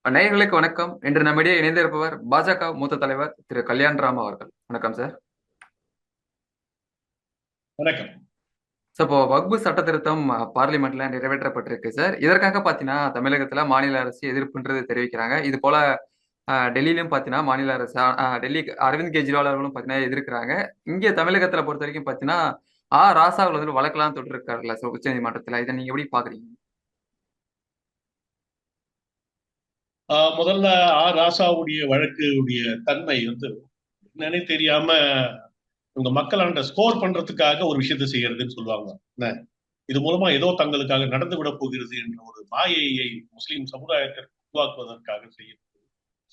நேயர்களுக்கு வணக்கம். இன்று நம்மிடையே இணைந்திருப்பவர் பாஜக மூத்த தலைவர் திரு கல்யாண்ராம் அவர்கள். வணக்கம் சார். வணக்கம். சார், இப்போ வக்பு சட்ட திருத்தம் பார்லிமெண்ட்ல நிறைவேற்றப்பட்டிருக்கு சார். இதற்காக பாத்தீங்கன்னா தமிழகத்துல மாநில அரசு எதிர்ப்புன்றது தெரிவிக்கிறாங்க. இது போல டெல்லியிலும் பாத்தீங்கன்னா மாநில அரசு டெல்லி அரவிந்த் கெஜ்ரிவால் அவர்களும் பாத்தீங்கன்னா எதிர்க்கிறாங்க. இங்கே தமிழகத்துல பொறுத்த வரைக்கும் பாத்தீங்கன்னா ராசா அவர்கள் வந்து வழக்கெல்லாம் தொட்டிருக்காருல்ல சார் உச்ச நீதிமன்றத்துல. இதை நீங்க எப்படி பாக்குறீங்க? முதல்ல ராசாவுடைய வழக்குடைய தன்மை என்னன்னே தெரியாம இவங்க மக்களாண்ட ஸ்கோர் பண்றதுக்காக ஒரு விஷயத்தை செய்யறதுன்னு சொல்லுவாங்க. என்ன, இது மூலமா ஏதோ தங்களுக்காக நடந்து விட போகிறது என்ற ஒரு மாயையை முஸ்லிம் சமுதாயத்திற்கு உருவாக்குவதற்காக செய்யும்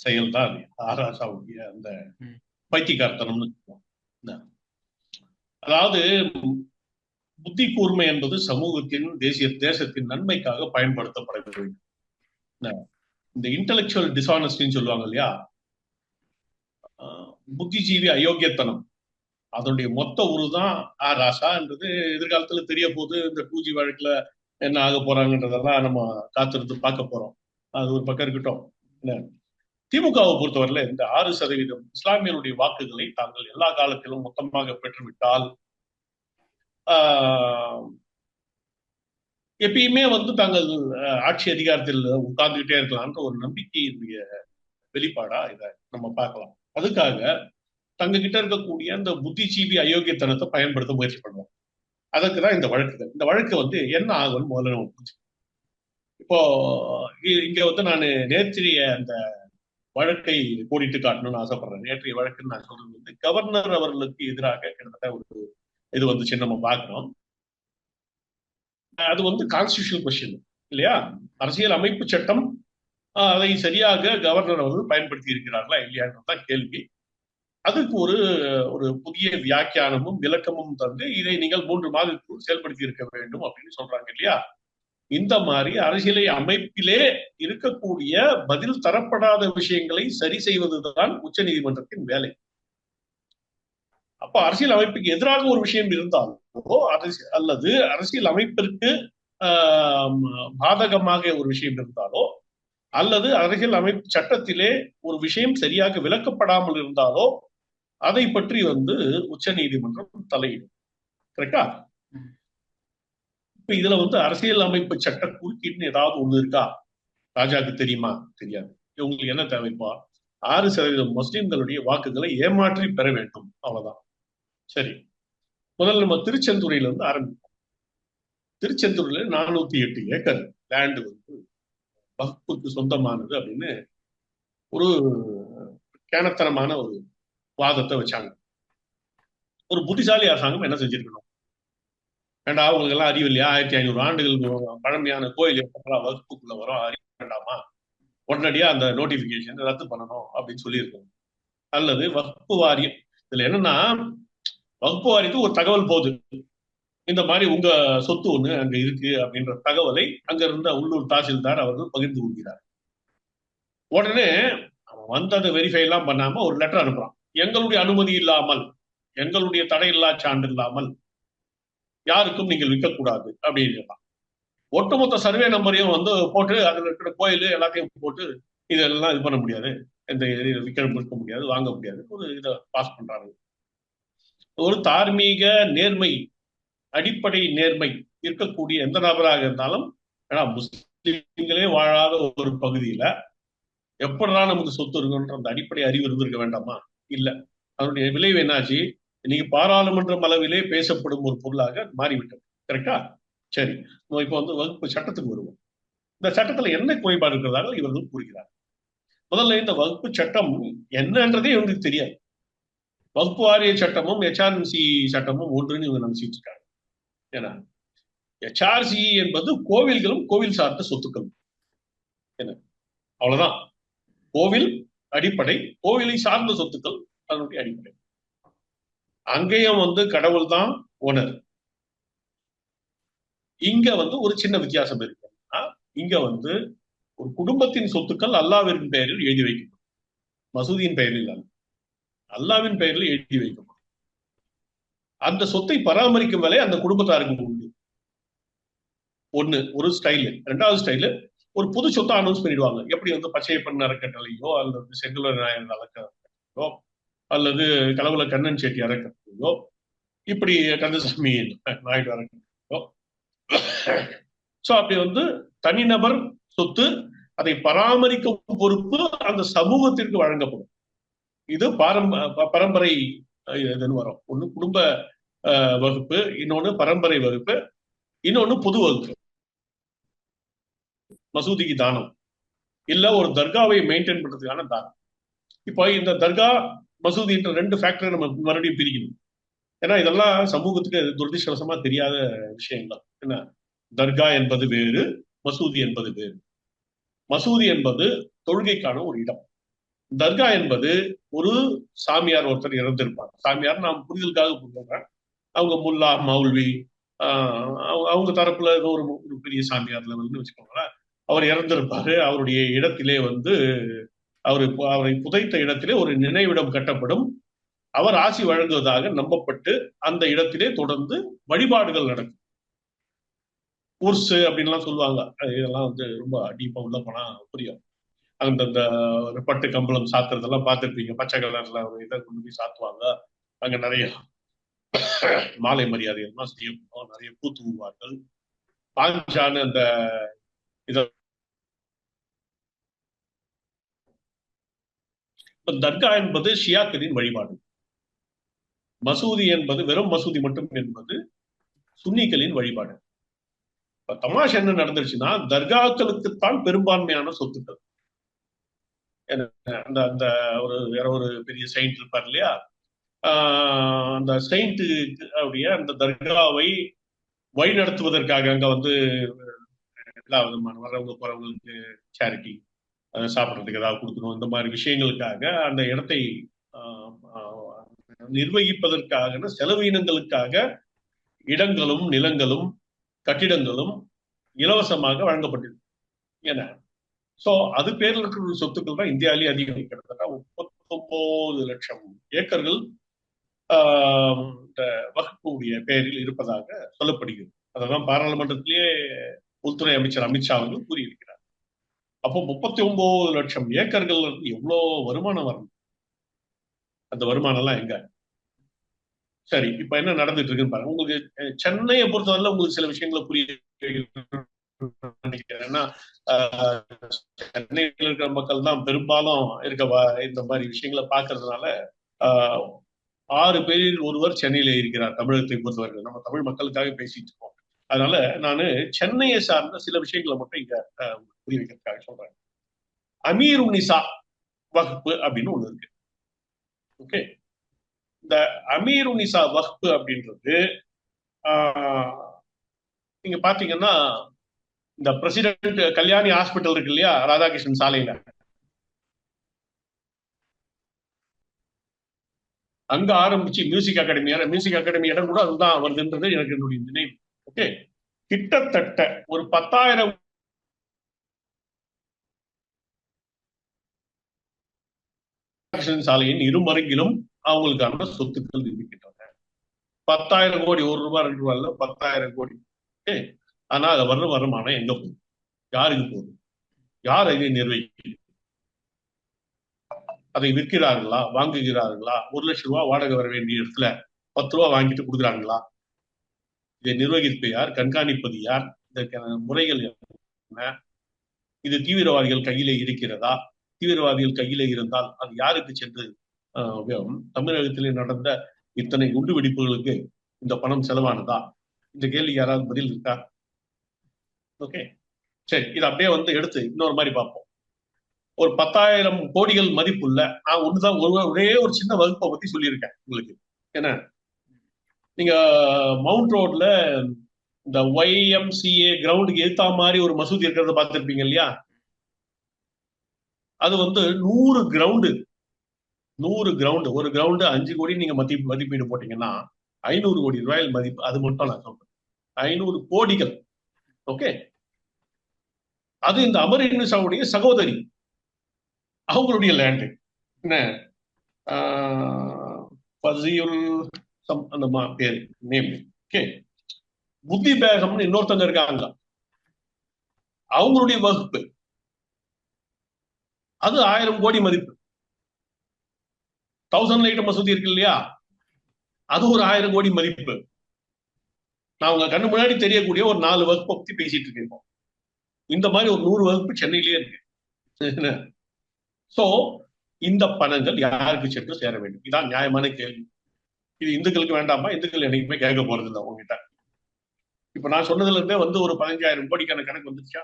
செயல்தான் ராசாவுடைய அந்த ம். பைத்தியக்காரத்தனம்னு சொல்லுவாங்க. என்ன, அதாவது புத்தி கூர்மை என்பது சமூகத்தின் தேசத்தின் நன்மைக்காக பயன்படுத்தப்பட வேண்டும். என்ன, இந்த இன்டெலெக்சுவல் டிஸ்ஆனஸ்டின்னு சொல்லுவாங்க இல்லையா, புத்திஜீவி அயோக்கியத்தனம், அதனுடைய மொத்த உருதான் ராசான்றது எதிர்காலத்துல தெரிய போது. இந்த 2G வழக்குல என்ன ஆக போறாங்கன்றதெல்லாம் நம்ம காத்திருந்து பார்க்க போறோம். அது ஒரு பக்கம் இருக்கட்டும். திமுகவை பொறுத்தவரையில இந்த 6% இஸ்லாமியருடைய வாக்குகளை தாங்கள் எல்லா காலத்திலும் மொத்தமாக பெற்றுவிட்டால் எப்பயுமே தாங்கள் ஆட்சி அதிகாரத்தில் உட்கார்ந்துகிட்டே இருக்கலாம்ன்ற ஒரு நம்பிக்கையினுடைய வெளிப்பாடா இதை நம்ம பார்க்கலாம். அதுக்காக தங்க கிட்ட இருக்கக்கூடிய அந்த புத்திஜீவி அயோக்கியத்தனத்தை பயன்படுத்த முயற்சி பண்ணுவோம். அதுக்குதான் இந்த வழக்குகள். இந்த வழக்கு என்ன ஆகும்னு முதல்ல நம்ம புரிஞ்சுக்கணும். இப்போ இங்க நான் நேற்றைய அந்த வழக்கை கோடிட்டு காட்டணும்னு ஆசைப்படுறேன். நேற்றைய வழக்குன்னு நான் சொல்றது கவர்னர் அவர்களுக்கு எதிராக கிட்டத்தட்ட ஒரு இது வந்துச்சு நம்ம பார்க்கிறோம். அது கான்ஸ்டிடியூஷனல் கொஸ்டின் இல்லையா? அரசியல் அமைப்பு சட்டம் அதை சரியாக கவர்னர் அவர்கள் பயன்படுத்தி இருக்கிறார்களா இல்லையான்றதுதான் கேள்வி. அதுக்கு ஒரு ஒரு புதிய வியாக்கியானமும் விளக்கமும் தந்து இதை நீங்கள் 3 மாதத்துக்குள் செயல்படுத்தி இருக்க வேண்டும் அப்படின்னு சொல்றாங்க இல்லையா? இந்த மாதிரி அரசியலை அமைப்பிலே இருக்கக்கூடிய பதில் தரப்படாத விஷயங்களை சரி செய்வதுதான் உச்ச நீதிமன்றத்தின் வேலை. அப்ப அரசியல் அமைப்புக்கு எதிராக ஒரு விஷயம் இருந்தாலோ அல்லது அரசியல் அமைப்பிற்கு பாதகமாக ஒரு விஷயம் இருந்தாலோ அல்லது அரசியல் அமைப்பு சட்டத்திலே ஒரு விஷயம் சரியாக விளக்கப்படாமல் இருந்தாலோ அதை பற்றி உச்ச நீதிமன்றம் தலையிடும். கரெக்டா? இப்ப இதுல அரசியல் அமைப்பு சட்ட குறுக்கீடுன்னு ஏதாவது ஒண்ணு இருக்கா? ராஜாக்கு தெரியுமா? தெரியாது. இவங்களுக்கு என்ன தேவைப்பா? 6% முஸ்லிம்களுடைய வாக்குகளை ஏமாற்றி பெற வேண்டும், அவ்வளவுதான். சரி, முதல்ல நம்ம திருச்செந்தூரில ஆரம்பிப்போம். திருச்செந்தூர்ல 408 ஏக்கர் லேண்டு வகுப்புக்கு சொந்தமானது அப்படின்னு ஒரு கேனத்தனமான ஒரு வாதத்தை வச்சாங்க. ஒரு புத்திசாலி அரசாங்கம் என்ன செஞ்சிருக்கணும்? ஏண்டா அவங்களுக்கு எல்லாம் அறிவு இல்லையா? 1500 ஆண்டுகள் பழமையான கோயில் வகுப்புக்குள்ள வரும், அறிவு வேண்டாமா? உடனடியா அந்த நோட்டிபிகேஷன் ரத்து பண்ணணும் அப்படின்னு சொல்லியிருக்கோம். அல்லது வகுப்பு வாரியம், இதுல என்னன்னா வகுப்பு வாரியத்துக்கு ஒரு தகவல் போகுது, இந்த மாதிரி உங்க சொத்து ஒண்ணு அங்க இருக்கு அப்படின்ற தகவலை அங்க இருந்த உள்ளூர் தாசில்தார் அவர்கள் பகிர்ந்து கொள்கிறார். உடனே வந்ததை வெரிஃபை எல்லாம் பண்ணாம ஒரு லெட்டர் அனுப்புறான். எங்களுடைய அனுமதி இல்லாமல், எங்களுடைய தடையில்லா சான்று இல்லாமல் யாருக்கும் நீங்கள் விற்கக்கூடாது அப்படின்னு. ஒட்டுமொத்த சர்வே நம்பரையும் போட்டு அதுல இருக்கிற கோயில் எல்லாத்தையும் போட்டு இதெல்லாம் இது பண்ண முடியாது, இந்த விற்க முடியாது, வாங்க முடியாது, ஒரு இதை பாஸ் பண்றாங்க. ஒரு தார்மீக நேர்மை, அடிப்படை நேர்மை இருக்கக்கூடிய எந்த நபராக இருந்தாலும், ஏன்னா முஸ்லிம்களே வாழாத ஒரு பகுதியில எப்படிதான் நமக்கு சொத்து இருக்குன்ற அந்த அடிப்படை அறிவு இருந்திருக்க வேண்டாமா? இல்ல. அதனுடைய விளைவு என்னாச்சு? இன்னைக்கு பாராளுமன்ற அளவிலே பேசப்படும் ஒரு பொருளாக மாறிவிட்டது. கரெக்டா? சரி, இப்போ வகுப்பு சட்டத்துக்கு வருவோம். இந்த சட்டத்துல என்ன குறைபாடு இருக்கிறதாக இவர்கள் கூறுகிறார். முதல்ல இந்த வகுப்பு சட்டம் என்னன்றதே இவங்களுக்கு தெரியாது. வகுப்பு வாரிய சட்டமும் HRC சட்டமும் ஒன்றுன்னு இவங்க நினைச்சிட்டு இருக்காங்க. ஏன்னா HRC என்பது கோவில்களும் கோவில் சார்ந்த சொத்துக்கள். என்ன, அவ்வளவுதான். கோவில் அடிப்படை, கோவிலை சார்ந்த சொத்துக்கள் அதனுடைய அடிப்படை. அங்கேயும் கடவுள் தான் ஓனர். இங்க ஒரு சின்ன வித்தியாசம் இருக்கு. இங்க ஒரு குடும்பத்தின் சொத்துக்கள் அல்லாவின் பெயரில் எழுதி வைக்கப்படும், மசூதியின் பெயரில் அல்ல, அல்லாவின் பெயரில் எழுதி வைக்கப்படும். அந்த சொத்தை பராமரிக்கும் வேலை அந்த குடும்பத்தாருக்கு உண்டு. ஒண்ணு, ஒரு ஸ்டைலு. இரண்டாவது ஸ்டைலு, ஒரு புது சொத்தை அனௌன்ஸ் பண்ணிடுவாங்க. எப்படி வந்து பச்சையப்பன் அறக்கட்டளையோ அல்லது செங்குலர் நாயர் அறக்கட்டளையோ அல்லது கலவுல கண்ணன் செட்டி அறக்கட்டளையோ இப்படி கந்தசாமி நாயுடு அறக்கட்டளையோ. சோ அப்படி வந்து தனிநபர் சொத்து அதை பராமரிக்கும் பொறுப்பு அந்த சமூகத்திற்கு வழங்கப்படும். இது பரம்பரை இதுன்னு வரும். ஒண்ணு குடும்ப வகுப்பு, இன்னொன்னு பரம்பரை வகுப்பு, இன்னொன்னு பொது வகுப்பு. மசூதிக்கு தானம் இல்ல ஒரு தர்காவை மெயின்டைன் பண்றதுக்கான தானம். இப்போ இந்த தர்கா மசூதின்ற 2 ஃபேக்டரை நம்ம மறுபடியும் பிரிக்கணும். ஏன்னா இதெல்லாம் சமூகத்துக்கு துரதிருஷ்டவசமா தெரியாத விஷயங்கள். என்ன, தர்கா என்பது வேறு, மசூதி என்பது வேறு. மசூதி என்பது தொழுகைக்கான ஒரு இடம். தர்கா என்பது ஒரு சாமியார் ஒருத்தர் இறந்திருப்பார். சாமியார் நாம் புரிதலுக்காக சொல்றேன். அவங்க முல்லா மௌல்வி அவங்க தரப்புல ஏதோ ஒரு பெரிய சாமியார் லெவல்னு வச்சுக்கோங்களேன். அவர் இறந்திருப்பாரு. அவருடைய இடத்திலே வந்து அவரை புதைத்த இடத்திலே ஒரு நினைவிடம் கட்டப்படும். அவர் ஆசி வழங்குவதாக நம்பப்பட்டு அந்த இடத்திலே தொடர்ந்து வழிபாடுகள் நடக்கும். உர்ஸ் அப்படின்லாம் சொல்லுவாங்க. இதெல்லாம் வந்து ரொம்ப டீப்பா உள்ள போனா புரியும். அந்த பட்டு கம்பளம் சாத்துறதெல்லாம் பார்த்துருப்பீங்க. பச்சை கலர்ல ஒரு இதை கொண்டு போய் சாத்துவாங்க. அங்க நிறைய மாலை மரியாதை எல்லாம் செய்யப்படும். நிறைய பூ தூவுவார்கள். பாஞ்சான்னு அந்த இத தர்கா என்பது ஷியாக்களின் வழிபாடு. மசூதி என்பது வெறும் மசூதி மட்டும் என்பது சுன்னிகளின் வழிபாடு. தமாஷ் என்ன நடந்துருச்சுன்னா, தர்காக்களுக்குத்தான் பெரும்பான்மையான சொத்துக்கள். அந்த அந்த ஒரு வேற ஒரு பெரிய செயின்ட் இருப்பார் இல்லையா, அந்த செயின்ட் அப்படியே அந்த தர்காவை வழி நடத்துவதற்காக அங்க வந்து எல்லா விதமான வர்றவங்க போறவங்களுக்கு சேரிட்டி, சாப்பிட்றதுக்கு ஏதாவது கொடுக்கணும், இந்த மாதிரி விஷயங்களுக்காக அந்த இடத்தை நிர்வகிப்பதற்காக செலவீனங்களுக்காக இடங்களும் நிலங்களும் கட்டிடங்களும் இலவசமாக வழங்கப்பட்டிருக்கு. ஏன்னா சோ அது பேர்ல இருக்கிற சொத்துக்கள் தான் இந்தியாவிலேயே அதிகம். கிட்டத்தட்ட 39 லட்சம் ஏக்கர்கள் இந்த வகுப்புடைய பெயரில் இருப்பதாக சொல்லப்படுகிறது. அதெல்லாம் பாராளுமன்றத்திலேயே உள்துறை அமைச்சர் அமித்ஷா அவர்கள் கூறியிருக்கிறார். அப்போ 39 லட்சம் ஏக்கர்கள் எவ்வளவு வருமானம் வரணும்? அந்த வருமானம் எல்லாம் எங்க? சரி, இப்ப என்ன நடந்துட்டு இருக்குன்னு பாருங்க. உங்களுக்கு சென்னையை பொறுத்தவரை உங்களுக்கு சில விஷயங்களை புரிய நினைக்கிறேன்னா, சென்னையில் இருக்கிற மக்கள் தான் பெரும்பாலும் இந்த மாதிரி விஷயங்களை பார்க்கறதுனால 6 பேரில் ஒருவர் சென்னையில இருக்கிறார். தமிழகத்தை பொறுத்தவரை நம்ம தமிழ் மக்களுக்காக பேசிட்டு இருக்கோம். அதனால நான் சென்னையை சார்ந்த சில விஷயங்களை மட்டும் இங்க புரிய வைக்கிறதுக்காக சொல்றேன். அமீர் உன்னிசா வகுப்பு அப்படின்னு ஒண்ணு இருக்கு. ஓகே, இந்த அமீர் உன்னிசா வகுப்பு அப்படின்றது நீங்க பாத்தீங்கன்னா, இந்த பிரசிடென்ட் கல்யாணி ஹாஸ்பிட்டல் இருக்கு இல்லையா, ராதாகிருஷ்ணன் சாலையில, அங்க ஆரம்பிச்சு மியூசிக் அகாடமி இடம் கூட அதுதான் வருதுன்றது எனக்கு என்னுடைய நினைவு. ஓகே, கிட்டத்தட்ட ஒரு 10,000 சாலையின் இருமருங்கிலும் அவங்களுக்கான சொத்துக்கள் இருக்கின்றன. 10,000 கோடி, ₹1 ₹2 இல்ல, 10,000 கோடி. ஓகே, ஆனா அது வர்ற வருமானம் எங்க போகுது? யாருக்கு போகுது? யார் இதை நிர்வகிக்கிறது? அதை விற்கிறார்களா, வாங்குகிறார்களா? ₹1,00,000 வாடகை வர வேண்டிய இடத்துல ₹10 வாங்கிட்டு கொடுக்குறாங்களா? இதை நிர்வகிப்பது யார்? கண்காணிப்பது யார்? இதற்கான முறைகள் என்ன? இது தீவிரவாதிகள் கையிலே இருக்கிறதா? தீவிரவாதிகள் கையிலே இருந்தால் அது யாருக்கு சென்று தமிழகத்திலே நடந்த இத்தனை குண்டு வெடிப்புகளுக்கு இந்த பணம் செலவானதா? இந்த கேள்வி யாராவது பதில் இருக்கா? ஓகே, சரி, இது அப்படியே வந்து எடுத்து இன்னொரு மாதிரி பார்ப்போம். ஒரு 10,000 கோடிகள் மதிப்புள்ள, நான் ஒண்ணுதான் ஒரே ஒரு சின்ன வகுப்பை பத்தி சொல்லியிருக்கேன் உங்களுக்கு. என்ன, நீங்க மவுண்ட் ரோட்ல இந்த YMCA கிரவுண்டுக்கு எதிர்த்தா மாதிரி ஒரு மசூதி இருக்கிறத பார்த்திருப்பீங்க இல்லையா? அது வந்து 100 கிரவுண்டு, ஒரு கிரவுண்டு 5 கோடி நீங்க மதிப்பீடு போட்டீங்கன்னா ₹500 கோடி மதிப்பு. அது மட்டும் நான் சொல்றேன், 500 கோடிகள். ஓகே, அது இந்த அமர் இன்னிசாவுடைய சகோதரி, அவங்களுடைய லேண்டு. என்ன, அந்த பேரு நேம். ஓகே, புத்தி பேகம்னு இன்னொருத்தங்க இருக்காங்க. அவங்களுடைய வகுப்பு அது 1000 கோடி மதிப்பு. 1000 லைட் மசூதி இருக்கு இல்லையா, அது ஒரு 1000 கோடி மதிப்பு. நான் உங்க கண்ணு முன்னாடி தெரியக்கூடிய ஒரு 4 வகுப்பை பத்தி பேசிட்டு இருக்கேன். இந்த மாதிரி ஒரு 100 வகுப்பு சென்னையிலேயே இருக்கு. சோ இந்த பணங்கள் யாருக்கு சென்று சேர வேண்டும்? இதான் நியாயமான கேள்வி. இது இந்துக்களுக்கு வேண்டாமா? இந்துக்கள் என்னைக்குமே கேட்க போறது இல்லை உங்ககிட்ட. இப்ப நான் சொன்னதுல இருந்தே ஒரு 15,000 கோடிக்கான கணக்கு வந்துருச்சா?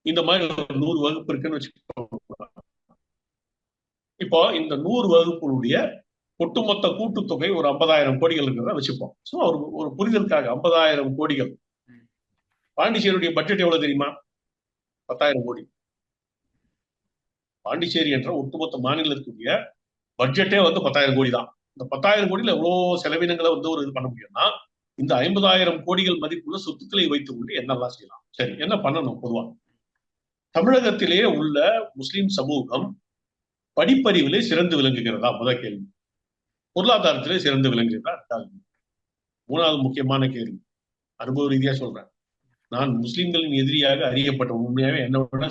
இந்த மாதிரி ஒரு 100 வகுப்பு இருக்குன்னு வச்சுக்கோங்க. இப்போ இந்த 100 வகுப்புடைய ஒட்டுமொத்த கூட்டுத்தொகை ஒரு 50,000 கோடிகள் இருக்கிறத வச்சுப்போம். சோ ஒரு புரிதலுக்காக 50,000 கோடிகள். பாண்டிச்சேரியுடைய பட்ஜெட் எவ்வளவு தெரியுமா? 10,000 கோடி. பாண்டிச்சேரி என்ற ஒட்டுமொத்த மாநிலத்துடைய பட்ஜெட்டே 10,000 கோடி தான். இந்த 10,000 கோடியில எவ்வளவு செலவினங்களை ஒரு இது பண்ண முடியும்னா, இந்த 50,000 கோடிகள் மதிப்புள்ள சொத்துக்களை வைத்துக் கொண்டு என்னெல்லாம் செய்யலாம்? சரி, என்ன பண்ணணும்? பொதுவா தமிழகத்திலே உள்ள முஸ்லிம் சமூகம் படிப்பறிவிலே சிறந்து விளங்குகிறதா? முதல் கேள்வி. பொருளாதாரத்திலே சிறந்து விளங்குகிறதா? ரெண்டாவது. மூணாவது முக்கியமான கேள்வி, அனுபவ ரீதியா சொல்றேன். நான் முஸ்லிம்களின் எதிரியாக அறியப்பட்ட, உண்மையாவே என்னோட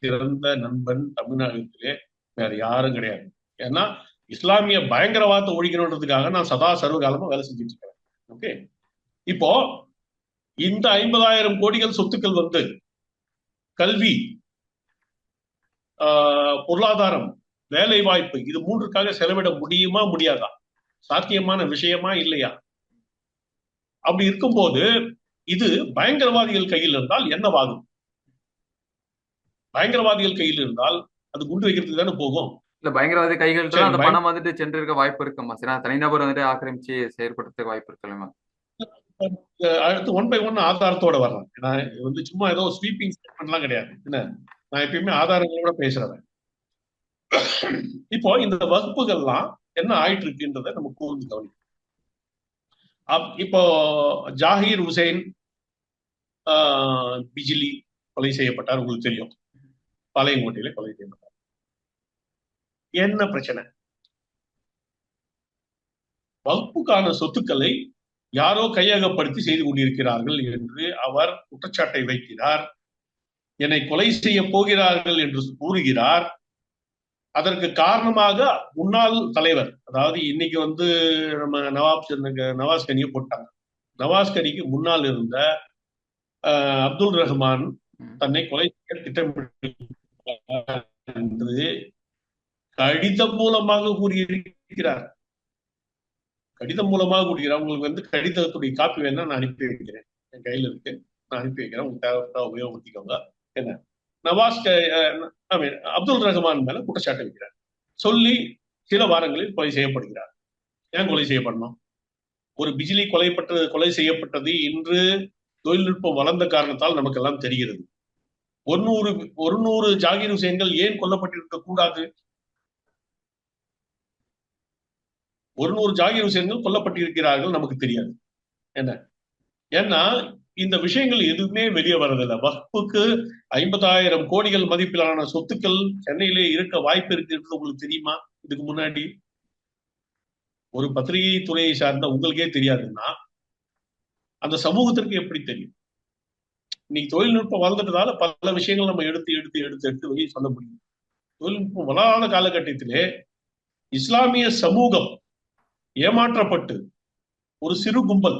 சிறந்த நண்பன் தமிழ்நாட்டிலே வேற யாரும் கிடையாது. ஏன்னா இஸ்லாமிய பயங்கரவாதத்தை ஒழிக்கணுன்றதுக்காக நான் சதா சர்வகாலமா வேலை செஞ்சுட்டு இருக்கிறேன். ஓகே, இப்போ இந்த 50,000 கோடிகள் சொத்துக்கள் கல்வி, பொருளாதாரம், வேலை வாய்ப்பு, இது மூன்றுக்காக செலவிட முடியுமா முடியாதா? சாத்தியமான விஷயமா இல்லையா? அப்படி இருக்கும்போது இது பயங்கரவாதிகள் கையில் இருந்தால் என்னவாகும்? பயங்கரவாதிகள் கையில் இருந்தால் அது குண்டு வைக்கிறதுக்கு தானே போகும். இல்ல, பயங்கரவாதி கைகள் அந்த பணம் சென்று இருக்க வாய்ப்பு இருக்குமா? சரி, தனிநபர் ஆக்கிரமிச்சு செயற்படுறதுக்கு வாய்ப்பு இருக்குல்லமா? அடுத்து 1 by 1 ஆதாரத்தோட வரலாம். நான் சும்மா ஏதோ ஸ்வீப்பிங் ஸ்டேட்மெண்ட்லாம் கிடையாது. என்ன, நான் எப்பயுமே ஆதாரங்களோட பேசுறேன். இப்போ இந்த வகுப்புகள்லாம் என்ன ஆயிட்டு இருக்குன்றத நம்ம கூர்ந்து கவனிக்கணும். இப்போ ஜாகிர் ஹுசைன் பிஜிலி கொலை செய்யப்பட்டார், உங்களுக்கு தெரியும். பாளையங்கோட்டையில கொலை செய்யப்பட்டார். என்ன பிரச்சனை? வகுப்புக்கான சொத்துக்களை யாரோ கையகப்படுத்தி செய்து கொண்டிருக்கிறார்கள் என்று அவர் குற்றச்சாட்டை வைக்கிறார். என்னை கொலை செய்ய போகிறார்கள் என்று கூறுகிறார். அதற்கு காரணமாக முன்னாள் தலைவர், அதாவது இன்னைக்கு நம்ம நவாஸ் கனியை போட்டாங்க. நவாஸ் கனிக்கு முன்னால் இருந்த அப்துல் ரஹ்மான் தன்னை கொலை செய்ய திட்டமிட்டார் என்று கடிதம் மூலமாக கூறியிருக்கிறார். கடிதம் மூலமாக கூறுகிறார். உங்களுக்கு கடிதத்துடைய காப்பி வேணா நான் அனுப்பி வைக்கிறேன், என் கையில இருக்கு, நான் அனுப்பி வைக்கிறேன், உங்களுக்கு தேவைப்பட்டா உபயோகப்படுத்திக்கோங்க. என்ன, நவாஸ் அப்துல் ரஹ்மான் மேல குற்றச்சாட்டு வைக்கிறார். சொல்லி சில வாரங்களில் கொலை செய்யப்படுகிறார். ஏன் கொலை செய்யப்படணும்? ஒரு பிஜிலி கொலை செய்யப்பட்டது இன்று தொழில்நுட்பம் வளர்ந்த காரணத்தால் நமக்கு எல்லாம் தெரிகிறது. 100 ஜாகிர் ஹுசைன்கள் ஏன் கொல்லப்பட்டிருக்க கூடாது? 100 ஜாகிர் ஹுசைன்கள் கொல்லப்பட்டிருக்கிறார்கள், நமக்கு தெரியாது. என்ன, ஏன்னா இந்த விஷயங்கள் எதுவுமே வெளியே வரதில்லை. வக்ஃபுக்கு 50,000 கோடிகள் மதிப்பிலான சொத்துக்கள் சென்னையிலே இருக்க வாய்ப்பு இருக்கிறது உங்களுக்கு தெரியுமா? இதுக்கு முன்னாடி ஒரு பத்திரிகை துறையை சார்ந்த உங்களுக்கே தெரியாதுன்னா அந்த சமூகத்திற்கு எப்படி தெரியும்? இன்னைக்கு தொழில்நுட்பம் வளர்ந்துட்டதால பல விஷயங்கள் நம்ம எடுத்து வெளியே சொல்ல முடியும். தொழில்நுட்பம் வளராத காலகட்டத்திலே இஸ்லாமிய சமூகம் ஏமாற்றப்பட்டு ஒரு சிறு கும்பல்,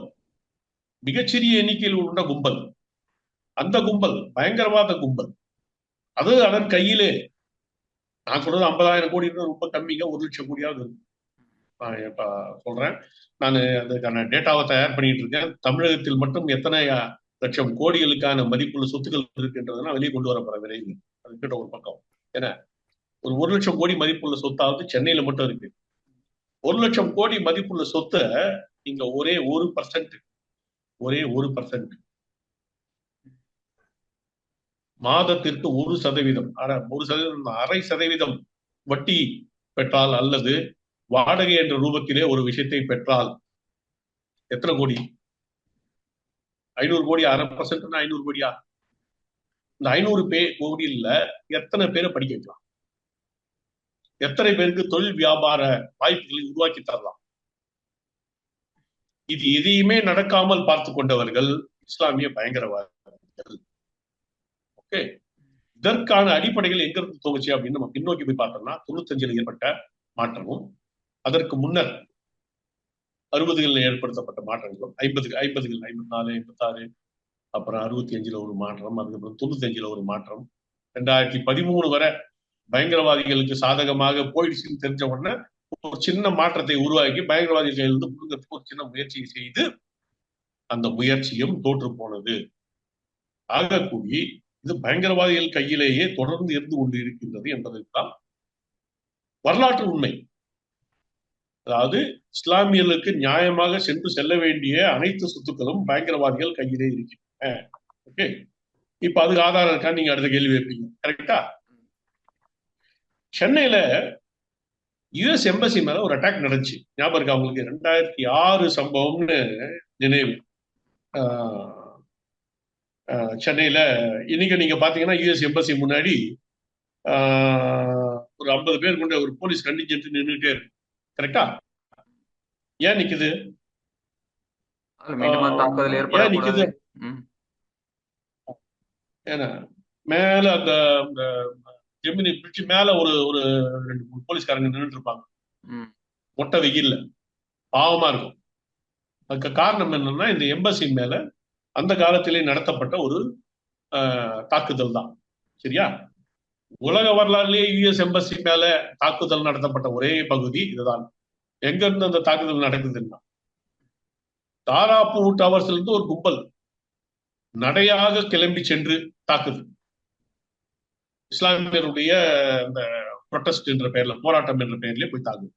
மிகச்சிறிய எண்ணிக்கையில் உள்ள கும்பல், அந்த கும்பல் பயங்கரவாத கும்பல், அது அதன் கையிலே, நான் சொல்றது 50,000 கோடி ரொம்ப கம்மிங்க, 1,00,000 கோடியாவது இருக்கு. நான் இப்ப சொல்றேன், நான் அதுக்கான டேட்டாவை தயார் பண்ணிட்டு இருக்கேன். தமிழகத்தில் மட்டும் எத்தனை லட்சம் கோடிகளுக்கான மதிப்புள்ள சொத்துக்கள் இருக்குன்றதுனா வெளியே கொண்டு வர போற விரைவில். அதுக்கிட்ட ஒரு பக்கம் ஏன்னா ஒரு 1,00,000 கோடி மதிப்புள்ள சொத்தாவது சென்னையில மட்டும் இருக்கு. 1,00,000 கோடி மதிப்புள்ள சொத்தை நீங்க ஒரே 1% மாதத்திற்கு 1%, 0.5% வட்டி பெற்றால் அல்லது வாடகை என்ற ரூபத்திலே ஒரு விஷயத்தை பெற்றால் எத்தனை கோடி? 500 கோடி. 0.5% 500 கோடியா? இந்த 500 கோடியில எத்தனை பேரை படிக்க வைக்கலாம்? எத்தனை பேருக்கு தொழில் வியாபார வாய்ப்புகளை உருவாக்கி தரலாம்? இது எதையுமே நடக்காமல் பார்த்து கொண்டவர்கள் இஸ்லாமிய பயங்கரவாதிகள். இதற்கான அடிப்படைகள் எங்க இருந்து தோணுச்சு அப்படின்னு நம்ம பின்னோக்கி போய் பார்த்தோம்னா 95 ஏற்பட்ட மாற்றமும், அதற்கு முன்னர் 60களில் ஏற்படுத்தப்பட்ட மாற்றங்களும், 50கள் 54 56, அப்புறம் 65ல ஒரு மாற்றம், அதுக்கப்புறம் 95ல ஒரு மாற்றம், 2013 வரை பயங்கரவாதிகளுக்கு சாதகமாக போயிடுச்சுன்னு தெரிஞ்ச உடனே ஒரு சின்ன மாற்றத்தை உருவாக்கி பயங்கரவாதிகள் கையிலிருந்து புடுங்கிறதுக்கு ஒரு சின்ன முயற்சியை செய்து அந்த முயற்சியும் தோற்று போனது. ஆகக்கூடி இது பயங்கரவாதிகள் கையிலேயே தொடர்ந்து இருந்து கொண்டு இருக்கின்றது என்பதற்கான் வரலாற்று உண்மை. அதாவது இஸ்லாமியர்களுக்கு நியாயமாக சென்று செல்ல வேண்டிய அனைத்து சொத்துக்களும் பயங்கரவாதிகள் கையிலே இருக்கின்றன. ஓகே, இப்ப அதுக்கு ஆதாரம் இருக்கா நீங்க அடுத்த கேள்வி வைப்பீங்க. கரெக்டா? சென்னையில யுஎஸ் எம்பசி மேல ஒரு அட்டாக் நடந்துச்சு, ஞாபகம் இருக்கா உங்களுக்கு? 2006 சம்பவம்னு நினைவு. சென்னையில இன்னைக்கு நீங்க பாத்தீங்கன்னா யுஎஸ் எம்பசி முன்னாடி ஒரு 50 பேர் கொண்ட ஒரு போலீஸ் கண்டிஜென்ட் நின்றுட்டே இருக்கு. கரெக்டா? ஏன் நிக்குது? ஏன் நிக்குது? ஏன்னா மேல அந்த ஜெமினி பிரிட்ஜ் மேல ஒரு ஒரு 2-3 போலீஸ்காரங்க நின்றுட்டு இருப்பாங்க மொட்டை வெயில்ல, பாவமா இருக்கும். அதுக்கு காரணம் என்னன்னா இந்த எம்பசி மேல அந்த காலத்திலே நடத்தப்பட்ட ஒரு தாக்குதல் தான். சரியா? உலக வரலாறுலேயே யுஎஸ் எம்பசி மேல தாக்குதல் நடத்தப்பட்ட ஒரே பகுதி இதுதான். எங்க இருந்து அந்த தாக்குதல் நடக்குதுன்னா, தாராப்பூர் டவர்ஸ்ல இருந்து ஒரு கும்பல் நடையாக கிளம்பி சென்று தாக்குது. இஸ்லாமியருடைய இந்த ப்ரொட்டஸ்ட் என்ற பெயர்ல, போராட்டம் என்ற பெயர்ல போய் தாக்குது.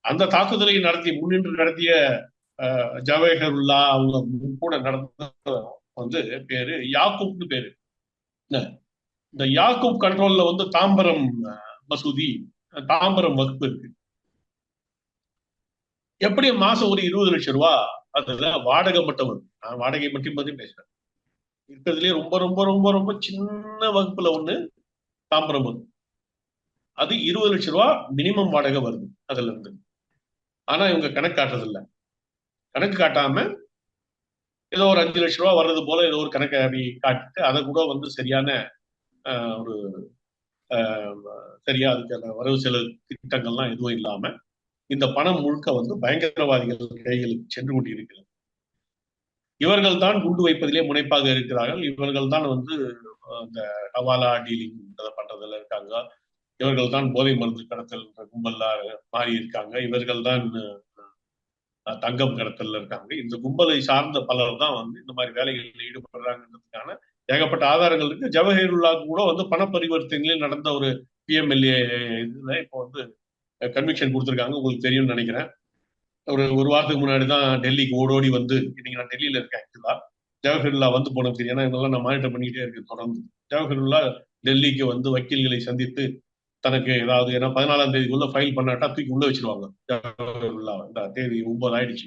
அந்த தாக்குதலை முன்னின்று நடத்திய ஜவஹருல்லா அவங்க கூட நடந்த பேரு யாக்கூப்னு பேரு. இந்த யாக்கூப் கண்ட்ரோல்ல தாம்பரம் மசூதி, தாம்பரம் வகுப்பு இருக்கு. எப்படி மாசம் ஒரு 20 லட்சம் ரூபாய் அதுல வாடகை மட்டும் வரும். நான் வாடகை மட்டும் பத்தி பேசுறேன். இருக்கிறதுலயே ரொம்ப ரொம்ப ரொம்ப ரொம்ப சின்ன வகுப்புல ஒண்ணு தாம்பரம் வகுப்பு. அது 20 லட்சம் ரூபாய் மினிமம் வாடகை வருது அதுல இருந்து. ஆனா இவங்க கணக்கு காட்டுறது இல்லை. கணக்கு காட்டாம ஏதோ ஒரு 5 லட்சம் ரூபாய் வர்றது போல ஏதோ ஒரு கணக்கை அப்படி காட்டிட்டு அதை கூட சரியான ஒரு சரியா அதுக்கான வரவு செலவு திட்டங்கள்லாம் எதுவும் இல்லாம இந்த பணம் முழுக்க பயங்கரவாதிகள் கைகளுக்கு சென்று கொண்டிருக்கிறது. இவர்கள் தான் குண்டு வைப்பதிலே முனைப்பாக இருக்கிறார்கள். இவர்கள் தான் இந்த ஹவாலா டீலிங் பண்றதுல இருக்காங்க. இவர்கள் தான் போதை மருந்து கடத்தல் கும்பலா மாறி இருக்காங்க. இவர்கள் தான் தங்கம் கடத்தல்ல இருக்காங்க. இந்த கும்பலை சார்ந்த பலர் தான் இந்த மாதிரி வேலைகளில் ஈடுபடுறாங்கிறதுக்கான ஏகப்பட்ட ஆதாரங்கள் இருக்கு. ஜவஹருல்லா கூட பண பரிவர்த்தனையில் நடந்த ஒரு பிஎம்எல்ஏ இதுல இப்போ கன்விக்ஷன் கொடுத்துருக்காங்க. உங்களுக்கு தெரியும்னு நினைக்கிறேன். ஒரு வாரத்துக்கு முன்னாடி தான் டெல்லிக்கு ஓடோடி இன்னைக்கு நான் டெல்லியில இருக்கேன். ஆக்சுவலா ஜவஹருல்லா போனது தெரியும். ஏன்னா இதெல்லாம் நான் மானிட்டர் பண்ணிக்கிட்டே இருக்கேன் தொடர்ந்து. ஜவஹருல்லா டெல்லிக்கு வக்கீல்களை சந்தித்து தனக்கு ஏதாவது, ஏன்னா 14ஆம் தேதிக்குள்ள ஃபைல் பண்ணாட்டா தூக்கி உள்ள வச்சிருவாங்க. ஜவஹருல்லா இந்த தேதி 9 ஆயிடுச்சு.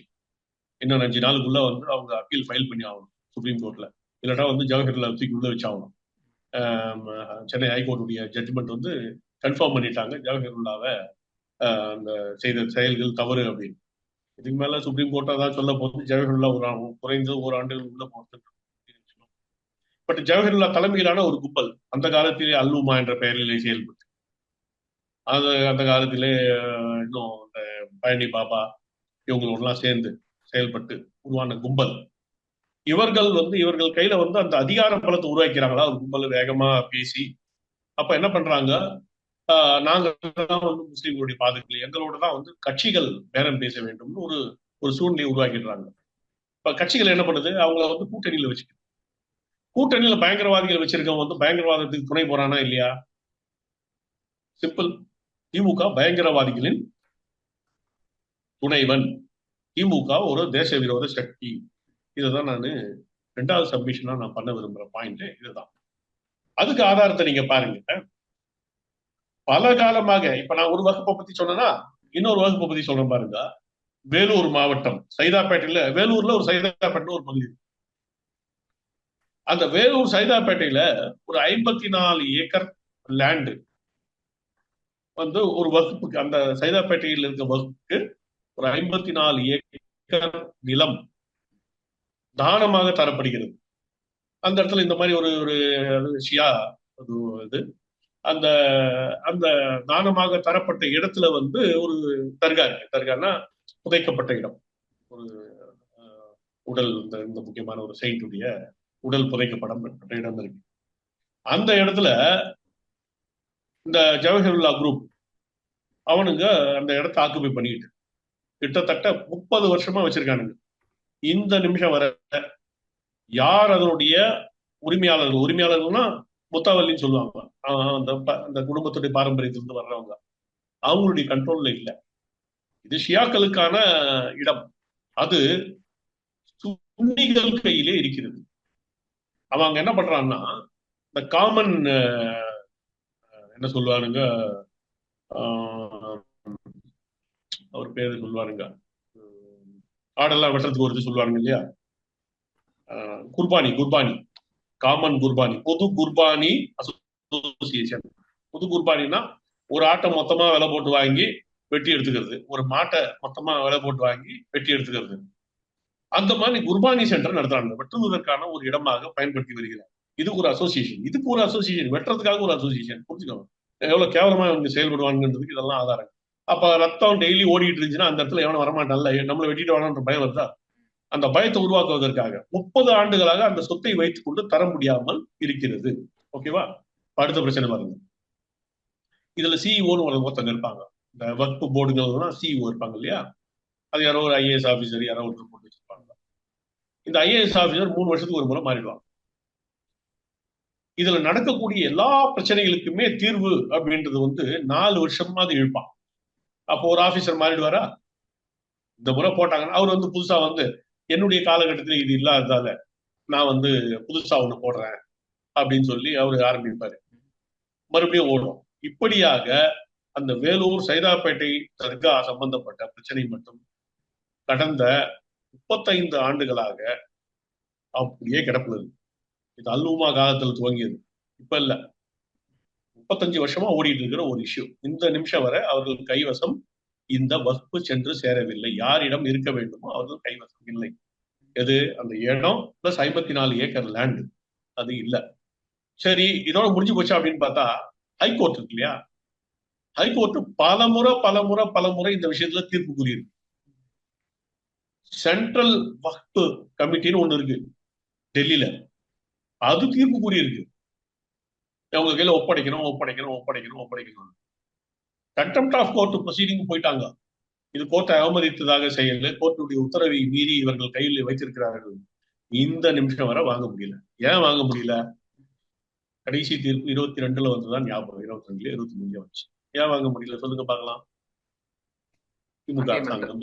இன்னும் 5 நாளுக்குள்ள அவங்க அப்பீல் ஃபைல் பண்ணி ஆகணும் சுப்ரீம் கோர்ட்ல. இல்லாட்டா ஜவஹர்லால் தூக்கி உள்ள வச்சாகணும். சென்னை ஹைகோர்ட்டுடைய ஜட்ஜ்மெண்ட் கன்ஃபார்ம் பண்ணிட்டாங்க ஜவஹருல்லாவை அந்த செய்த செயல்கள் தவறு அப்படின்னு. இதுக்கு மேல சுப்ரீம் கோர்ட்டா தான் சொல்ல போது ஜவஹர்லா குறைந்தது 1 ஆண்டுகள் உள்ள போறது. பட் ஜவஹர்லா தலைமையிலான ஒரு கும்பல் அந்த காலத்திலே அல்லுமா என்ற பெயரிலே செயல்பட்டு, அது அந்த காலத்திலே இன்னும் இந்த பழனி பாபா இவங்களோடலாம் சேர்ந்து செயல்பட்டு உருவான கும்பல். இவர்கள் இவர்கள் கையில அந்த அதிகார பலத்தை உருவாக்கிறாங்களா ஒரு கும்பல் வேகமா பேசி. அப்ப என்ன பண்றாங்க, நாங்க முஸ்லீம்களுடைய பாதுகாப்பு எங்களோட தான் கட்சிகள் பேரம் பேச வேண்டும்னு ஒரு சூழ்நிலையை உருவாக்கிடுறாங்க. இப்ப கட்சிகள் என்ன பண்ணுது, அவங்கள கூட்டணியில வச்சுக்க. கூட்டணியில பயங்கரவாதிகள் வச்சிருக்கவங்க பயங்கரவாதத்துக்கு துணை போறானா இல்லையா? சிம்பிள். திமுக பயங்கரவாதிகளின் துணைவன். திமுக ஒரு தேச விரோத சக்தி. இதுதான் நான் 2வது சப்மிஷனா நான் பண்ண விரும்புற பாயிண்ட் இதுதான். அதுக்கு ஆதாரத்தை நீங்க பாருங்க. பல காலமாக இப்ப நான் ஒரு வகுப்பை பத்தி சொன்னேன்னா இன்னொரு வகுப்பை பத்தி சொல்றேன் பாருங்க. வேலூர் மாவட்டம் சைதாப்பேட்டையில, வேலூர்ல ஒரு சைதாப்பேட்டை ஒரு பகுதி. அந்த வேலூர் சைதாப்பேட்டையில ஒரு 54 ஏக்கர் லேண்டு ஒரு வகுப்புக்கு, அந்த சைதாப்பேட்டையில் இருக்க வகுப்புக்கு ஒரு 54 ஏக்கர் நிலம் தானமாக தரப்படுகிறது. அந்த இடத்துல இந்த மாதிரி ஒரு ஒரு ஷியா ஒரு இது அந்த அந்த தானமாக தரப்பட்ட இடத்துல வந்து ஒரு தர்கா இருக்கு. தர்கான்னா புதைக்கப்பட்ட இடம். ஒரு உடல் இந்த இந்த முக்கியமான ஒரு செயின்டுடைய உடல் புதைக்கப்பட்ட இடம் இருக்கு. அந்த இடத்துல இந்த ஜவஹர்லா குரூப் அவனுங்க அந்த இடத்த ஆக்குபை பண்ணிட்டு கிட்டத்தட்ட 30 வருஷமா வச்சிருக்கானுங்க. இந்த நிமிஷம் வர யார் அதனுடைய உரிமையாளர்கள், உரிமையாளர்கள்னா முத்தாவல்லின்னு சொல்லுவாங்க, அந்த அந்த குடும்பத்துடைய பாரம்பரியத்திலிருந்து வர்றவங்க, அவங்களுடைய கண்ட்ரோல்ல இல்ல. இது ஷியாக்களுக்கான இடம். அது சுன்னிகள் கையிலே இருக்கிறது. அவங்க என்ன பண்றான்னா இந்த காமன் என்ன சொல்லுவானுங்க, அவர் பேரு சொல்லுவாருங்க, ஆடெல்லாம் வெட்டுறதுக்கு ஒரு இது சொல்லுவாருங்க இல்லையா, குர்பானி, குர்பானி, காமன் குர்பானி, பொது குர்பானி அசோசியேஷன். பொது குர்பானின்னா ஒரு ஆட்டை மொத்தமா விலை போட்டு வாங்கி வெட்டி எடுத்துக்கிறது, ஒரு மாட்டை மொத்தமா விலை போட்டு வாங்கி வெட்டி எடுத்துக்கிறது. அந்த மாதிரி குர்பானி சென்டர் நடத்துறாங்க, வெட்டுவதற்கான ஒரு இடமாக பயன்படுத்தி வருகிறார். இதுக்கு ஒரு அசோசியேஷன், இதுக்கு ஒரு அசோசியேஷன், வெட்டுறதுக்காக ஒரு அசோசியேஷன். புரிஞ்சுக்கணும் எவ்வளவு கேவலமா இவங்க செயல்படுவாங்கன்றதுக்கு இதெல்லாம் ஆதாரம். அப்ப ரத்தம் டெய்லி ஓடிட்டு இருந்துச்சுன்னா அந்த இடத்துல எவனும் வரமாட்டான்ல, நம்மளை வெட்டிட்டு வரணுன்ற பயம் வருதா? அந்த பயத்தை உருவாக்குவதற்காக 30 ஆண்டுகளாக அந்த சொத்தை வைத்துக் கொண்டு தர முடியாமல் இருக்கிறது. ஓகேவா? அடுத்த பிரச்சனை பாருங்க. இதுல சிஇஓன்னு ஒருத்தங்க இருப்பாங்க. இந்த வக்ஃப் போர்டுங்கிறதுனா சிஇஓ இருப்பாங்க இல்லையா, அது யாரோ ஒரு ஐஏஎஸ் ஆபீசர் யாரோ ஒருத்தர் போட்டு வச்சிருப்பாங்க. இந்த ஐஏஎஸ் ஆபீசர் 3 வருஷத்துக்கு ஒரு முறை மாறிடுவாங்க. இதுல நடக்கக்கூடிய எல்லா பிரச்சனைகளுக்குமே தீர்வு அப்படின்றது வந்து 4 வருஷமாவது இழுப்பான். அப்போ ஒரு ஆபீசர் மாறிடுவாரா? இந்த முறை போட்டாங்கன்னா அவர் வந்து புதுசா வந்து என்னுடைய காலகட்டத்தில் இது இல்லாததால நான் வந்து புதுசா ஒண்ணு போடுறேன் அப்படின்னு சொல்லி அவரு ஆரம்பிப்பாரு, மறுபடியும் ஓடும். இப்படியாக அந்த வேலூர் சைதாப்பேட்டை தர்கா சம்பந்தப்பட்ட பிரச்சனை மட்டும் கடந்த 35 ஆண்டுகளாக அப்படியே கிடப்புல இருக்கு. இது அல்லுமா காலத்தில் துவங்கியது, இப்ப இல்ல, 35 வருஷமா ஓடிட்டு இருக்கிற ஒரு இஷ்யூ. இந்த நிமிஷம் வரை அவர்கள் கைவசம் இந்த வக்ஃபு சென்று சேரவில்லை. யாரிடம் இருக்க வேண்டுமோ அவர்கள் கைவசம் இல்லை. எது? அந்த இடம் பிளஸ் 54 ஏக்கர் லேண்ட், அது இல்ல. சரி, இதோட முடிஞ்சு போச்சா அப்படின்னு பார்த்தா ஹைகோர்ட் இருக்கு இல்லையா, ஹைகோர்ட் பல முறை இந்த விஷயத்துல தீர்ப்பு கூறியிருக்கு. சென்ட்ரல் வக்ஃப் கமிட்டின்னு ஒண்ணு இருக்கு டெல்லியில, அது தீர்ப்பு கூறியிருக்கு அவங்க கையில ஒப்படைக்கணும் ஒப்படைக்கணும் ஒப்படைக்கணும் ஒப்படைக்கணும். கண்டெம்ட் ஆஃப் கோர்ட் ப்ரொசீடிங் போயிட்டாங்க. இது கோர்ட்டை அவமதித்ததாக செயல், கோர்ட்டுடைய உத்தரவை மீறி இவர்கள் கையில் வைத்திருக்கிறார்கள். இந்த நிமிஷம் வரை வாங்க முடியல. ஏன் வாங்க முடியல? கடைசி தீர்ப்பு 22 வந்துதான் ஞாபகம், 22 23 வந்துச்சு. ஏன் வாங்க முடியல சொல்லுங்க பார்க்கலாம். திமுக அரசாங்கம்,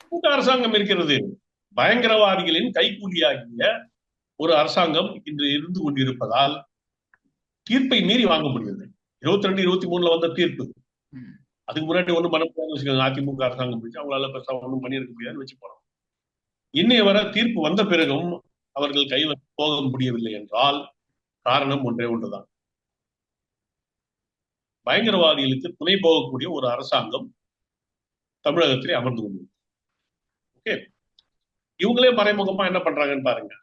திமுக அரசாங்கம் இருக்கிறது. பயங்கரவாதிகளின் கைக்கூலியாகிய ஒரு அரசாங்கம் இன்று இருந்து கொண்டிருப்பதால் தீர்ப்பை மீறி வாங்க முடியாது. 22 23 வந்த தீர்ப்பு, அதுக்கு முன்னாடி ஒண்ணும் பண்ண முடியாதுன்னு வச்சுக்கோங்க. அதிமுக அரசாங்கம் பிடிச்சு அவங்களால பெருசா ஒண்ணும் பண்ணியிருக்க முடியாதுன்னு வச்சு போறோம். இன்னைய வர தீர்ப்பு வந்த பிறகும் அவர்கள் கை போக முடியவில்லை என்றால் காரணம் ஒன்றே ஒன்றுதான், பயங்கரவாதிகளுக்கு துணை போகக்கூடிய ஒரு அரசாங்கம் தமிழகத்திலே அமர்ந்து கொண்டு. ஓகே, இவங்களே மறைமுகமா என்ன பண்றாங்கன்னு பாருங்க.